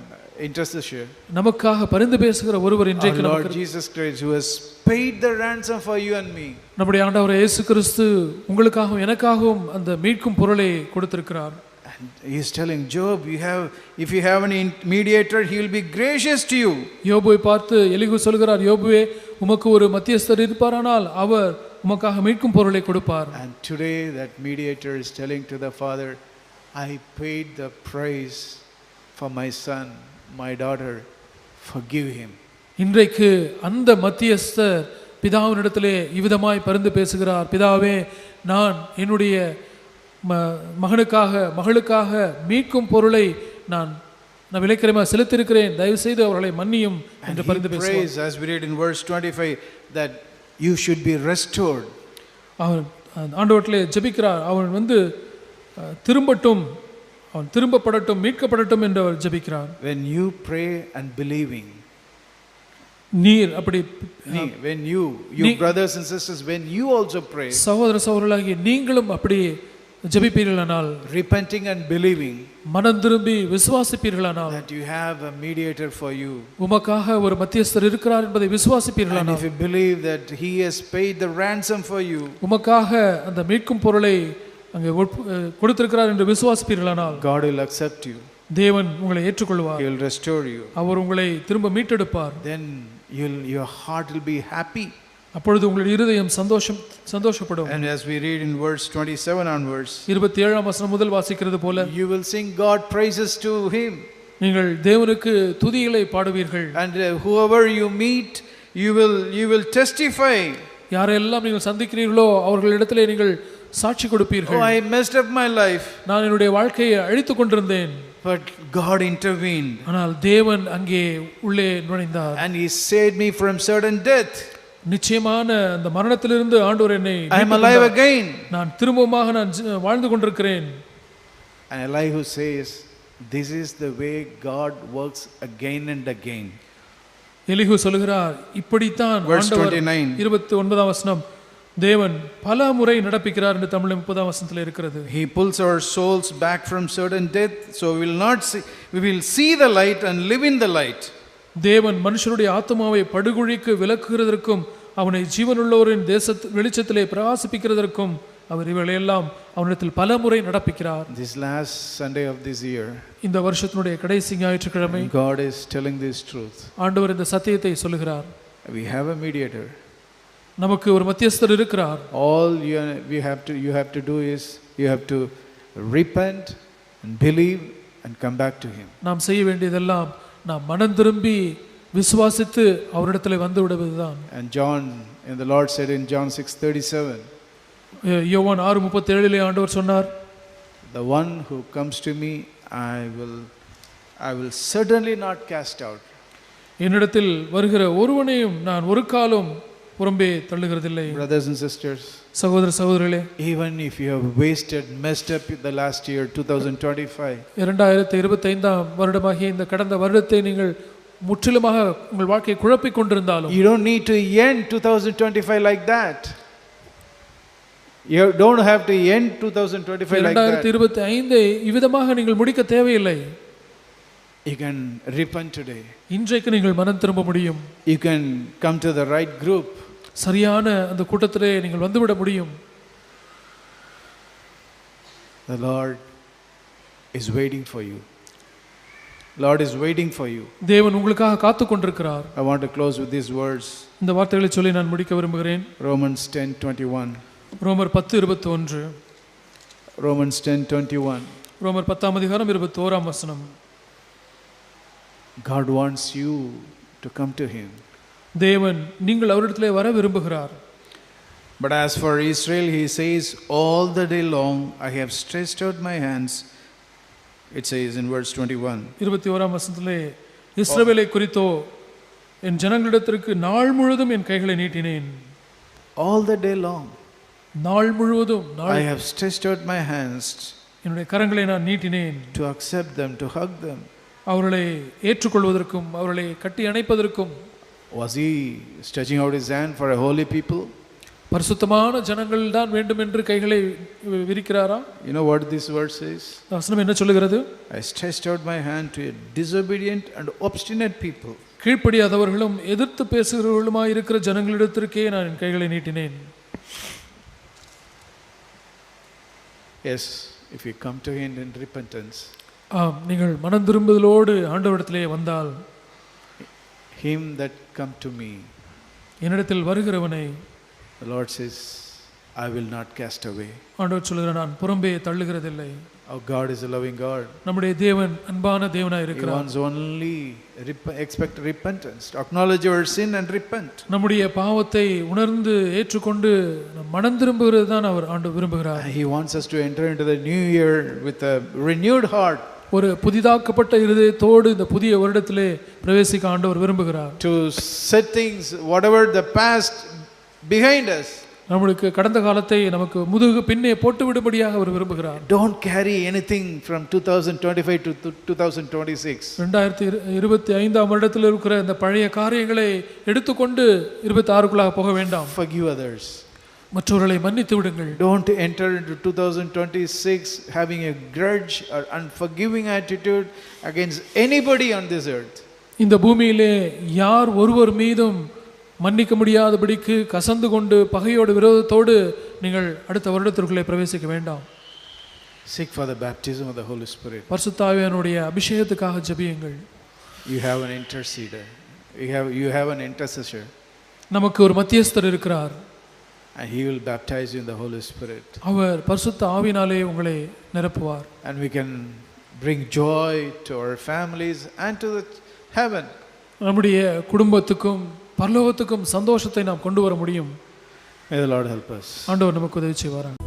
intercessor. நமக்காக பரிந்து பேசுகிற ஒருவர் இன்றைக்கு நமக்கு Lord Jesus Christ who has paid the ransom for you and me. நம்முடைய ஆண்டவர் இயேசு கிறிஸ்து உங்களுக்காகவும் எனக்காகவும் அந்த மீட்கும் பொருளை கொடுத்திருக்கிறார். He is telling Job, if you have an mediator, he will be gracious to you. யோபுவை பார்த்து எலிஹு சொல்கிறார், யோபுவே உமக்கு ஒரு மத்தியஸ்தர் இருப்பாரானால் அவர் உமக்காக மீட்கும் பொருளை கொடுப்பார். And today that mediator is telling to the father, I paid the price for my son, my daughter, forgive him. இன்றைக்கு அந்த மத்தியஸ்தர் பிதாவினிடத்திலே இவ்விதமாய் பரிந்து பேசுகிறார், பிதாவே நான் என்னுடைய மகளுக்காக மீட்கும் பொருளை நான் விலைக்கிரயமாக செலுத்தியிருக்கிறேன், தயவு செய்து அவர்களை மன்னியும் என்று பரிந்து பேசுகிறார். As we read in verse 25 that you should be restored. அவன் ஆண்டவரிலே ஜெபிக்கிறார், அவன் திரும்பட்டும், அவன் திரும்பப்படட்டும், மீட்கப்படட்டும் என்று அவர் ஜெபிக்கிறார். When you pray and believing, நீர் அப்படி when you brothers and sisters, when you also pray, சகோதர சகோதரிகளாகிய நீங்களும் அப்படி ஜெபிப்பீர்களானால், repenting and believing, மனம் திரும்பி விசுவாசிப்பீர்களானால், that you have a mediator for you, உமக்காக ஒரு மத்தியஸ்தர் இருக்கிறார் என்பதை விசுவாசிப்பீர்களானால், and if you believe that he has paid the ransom for you, உமக்காக அந்த மீட்கும் பொருளை அங்கே கொடுத்திருக்கிறார் என்று விசுவாசிப்பீர்களானால், God will accept you. தேவன் உங்களை ஏற்றுக்கொள்வார். He will restore you. அவர் உங்களை திரும்ப மீட்டெடுப்பார். Then your heart will be happy. அப்பொழுது உங்களுடைய இருதயம் சந்தோஷப்படும். And as we read in verse 27 onwards, 27ஆம் வசனம் முதல் வாசிக்கிறது போல, you will sing God praises to him. நீங்கள் தேவனுக்கு துதிகளை பாடுவீர்கள். And whoever you meet, you will testify. யாரெல்லாம் நீங்கள் சந்திக்கிறீர்களோ அவர்களிடத்திலே நீங்கள் சாட்சி கொடுப்பீர்கள். Oh, I messed up my life. நான் என்னுடைய வாழ்க்கையை அழித்துக் கொண்டிருந்தேன். But God intervened. ஆனால் தேவன் அங்கே உள்ளே நுழைந்தார். And he saved me from certain death. நிச்சயமான அந்த மரணத்திலிருந்து ஆண்டவர் என்னை I am alive again. நான் திரும்பமாக நான் வாழ்ந்து கொண்டிருக்கிறேன். And Elihu says, this is the way God works again and again. Elihu சொல்கிறார், இப்படித்தான் ஆண்டவர் 29ஆம் வசனம் தேவன் பல முறை நடப்பிக்கிறார் என்று தமிழ் 30ஆம் வசனத்தில் இருக்கிறது. He pulls our souls back from certain death, so we will see the light and live in the light. தேவன் மனுஷருடைய ஆத்மாவை படுகுழிக்கு விலக்குகிறதற்கும் அவனை ஜீவனுள்ளவரின் வெளிச்சத்திலே பிரகாசிப்பிக்கிறதற்கும் அவர் இவைகளெல்லாம் அவனிடத்தில் பல முறை நடப்பிக்கிறார். This last Sunday of this year, இந்த வருஷத்தினுடைய கடைசி ஞாயிற்றுக்கிழமை God is telling this truth. ஆண்டவர் இந்த சத்தியத்தை சொல்லுகிறார். We have a mediator. நமக்கு ஒரு மத்தியஸ்தர் இருக்கிறார். All you have to do is you have to repent and believe and come back to him. நாம் செய்ய வேண்டியதெல்லாம் நாம் மனம் திரும்பி விசுவாசித்து அவரிடத்திலே வந்து விடுவதுதான். And the Lord said in John 6:37, யோவான் 6:37 ஆண்டவர் சொன்னார், the one who comes to me I will certainly not cast out. என்னிடத்தில் வருகிற ஒருவனையும் நான் ஒரு காலம் புறம்பே தள்ளுகிறதில்லை. Brothers and sisters, சகோதர சகோதரிகளே, even if you have messed up the last year 2025, 2025ஆம் வருடமாகிய இந்த கடந்த வருடத்தை நீங்கள் முற்றிலுமாக உங்கள் வாழ்க்கையை குழப்பிக் கொண்டிருந்தாலும், you don't need to end 2025 like that. You don't have to end 2025 like that. 2025ஐ இவ்விதமாக நீங்கள் முடிக்க தேவையில்லை. You can repent today. இன்றைக்கு நீங்கள் மனம் திரும்ப முடியும். You can come to the right group. சரியான அந்த கூட்டத்திலே நீங்கள் வந்துவிட முடியும். The Lord is waiting for you. Lord is waiting for you. தேவன் உங்களுக்காக காத்து கொண்டிருக்கிறார். I want to close with these words. இந்த வார்த்தைகளை சொல்லி நான் முடிக்க விரும்புகிறேன். Romans 10:21. ரோமர் 10:21. Romans 10:21. ரோமர் 10ஆம் அதிகாரம் 21ஆம் வசனம். God wants you to come to him. தேவன் நீங்கள் அவரிடத்திலே வர விரும்புகிறார். But as for Israel, he says, all the day long I have stretched out my hands. It says in verse 21. 21ஆம் வசனத்திலே இஸ்ரவேலை குறித்தோ என் ஜனங்களிடத்திற்கு நாள் முழுவதும் என் கைகளை நீட்டினேன். All the day long நாள் முழுவதும் I have stretched out my hands என்னுடைய கரங்களை நான் நீட்டினேன். to accept them, to hug them. அவர்களை ஏற்றுக்கொள்வதற்கும் அவர்களை கட்டி அணைப்பதற்கும். Was he stretching out his hand for a holy people? பரிசுத்தமான ஜனங்கள் தான் வேண்டும் என்று கைகளை விரிக்கிறாரா? You know what this verse says? வசனம் என்ன சொல்லுகிறது? I stretched out my hand to a disobedient and obstinate people. கீழ்ப்படியாதவர்களும் எதிர்த்து பேசுகிறவர்களுமாய் இருக்கிற ஜனங்களிடத்திற்கே நான் என் கைகளை நீட்டினேன். Yes, if you come to him in repentance. நீங்கள் மனம் திரும்புதலோடு ஆண்டவரிடத்திலே வந்தால், him that come to me, என்னிடத்தில் வருகிறவனை, the Lord says, I will not cast away. ஆண்டவர் சொல்கிறார், நான் புறம்பே தள்ளுகிறதில்லை. Our God is a loving God. நம்முடைய தேவன் அன்பான தேவனாய் இருக்கிறார். He wants only expect repentance, to acknowledge your sin and repent. நம்முடைய பாவத்தை உணர்ந்து ஏற்றுக்கொண்டு மனம் திரும்புகிறது தான் அவர் ஆண்டவர் விரும்புகிறார். He wants us to enter into the new year with a renewed heart. ஒரு புதிதாக்கப்பட்ட இருதயத்தோடு இந்த புதிய வருடத்திலே பிரவேசிக்க ஆண்டவர் விரும்புகிறார். To set things whatever the past behind us. நமக்கு கடந்த காலத்தை நமக்கு முதுகு பின்னே போட்டு விடும்படியாக அவர் விரும்புகிறார். Don't carry anything from 2025 to 2026. 2025ஆம் வருடத்தில் இருக்கிற இந்த பழைய காரியங்களை எடுத்துக்கொண்டு 26க்குள்ளாக போக வேண்டாம். Forgive others. மற்றவர்களை மன்னித்து விடுங்கள். Don't enter into 2026 having a grudge or unforgiving attitude against anybody on this earth. இந்த பூமியிலே யார் ஒருவர் மீதும் மன்னிக்க முடியாதபடிக்கு கசந்து கொண்டு பகையோடு விரோதத்தோடு நீங்கள் அடுத்த வருடத்திற்குள்ளே பிரவேசிக்க வேண்டாம். Seek for the baptism of the Holy Spirit. பரிசுத்த ஆவியானுடைய அபிஷேகத்துக்காக ஜெபியுங்கள். You have an interceder. You have an intercessor. நமக்கு ஒரு மத்தியஸ்தர் இருக்கிறார். And he will baptize you in the Holy Spirit. அவர் பரிசுத்த ஆவியினாலே உங்களை நிரப்புவார். And we can bring joy to our families and to the heaven. நம்முடைய குடும்பத்துக்கும் பரலோகத்துக்கும் சந்தோஷத்தை நாம் கொண்டு வர முடியும். May the Lord help us. ஆண்டவர் நமக்கு உதவி செய்வார்.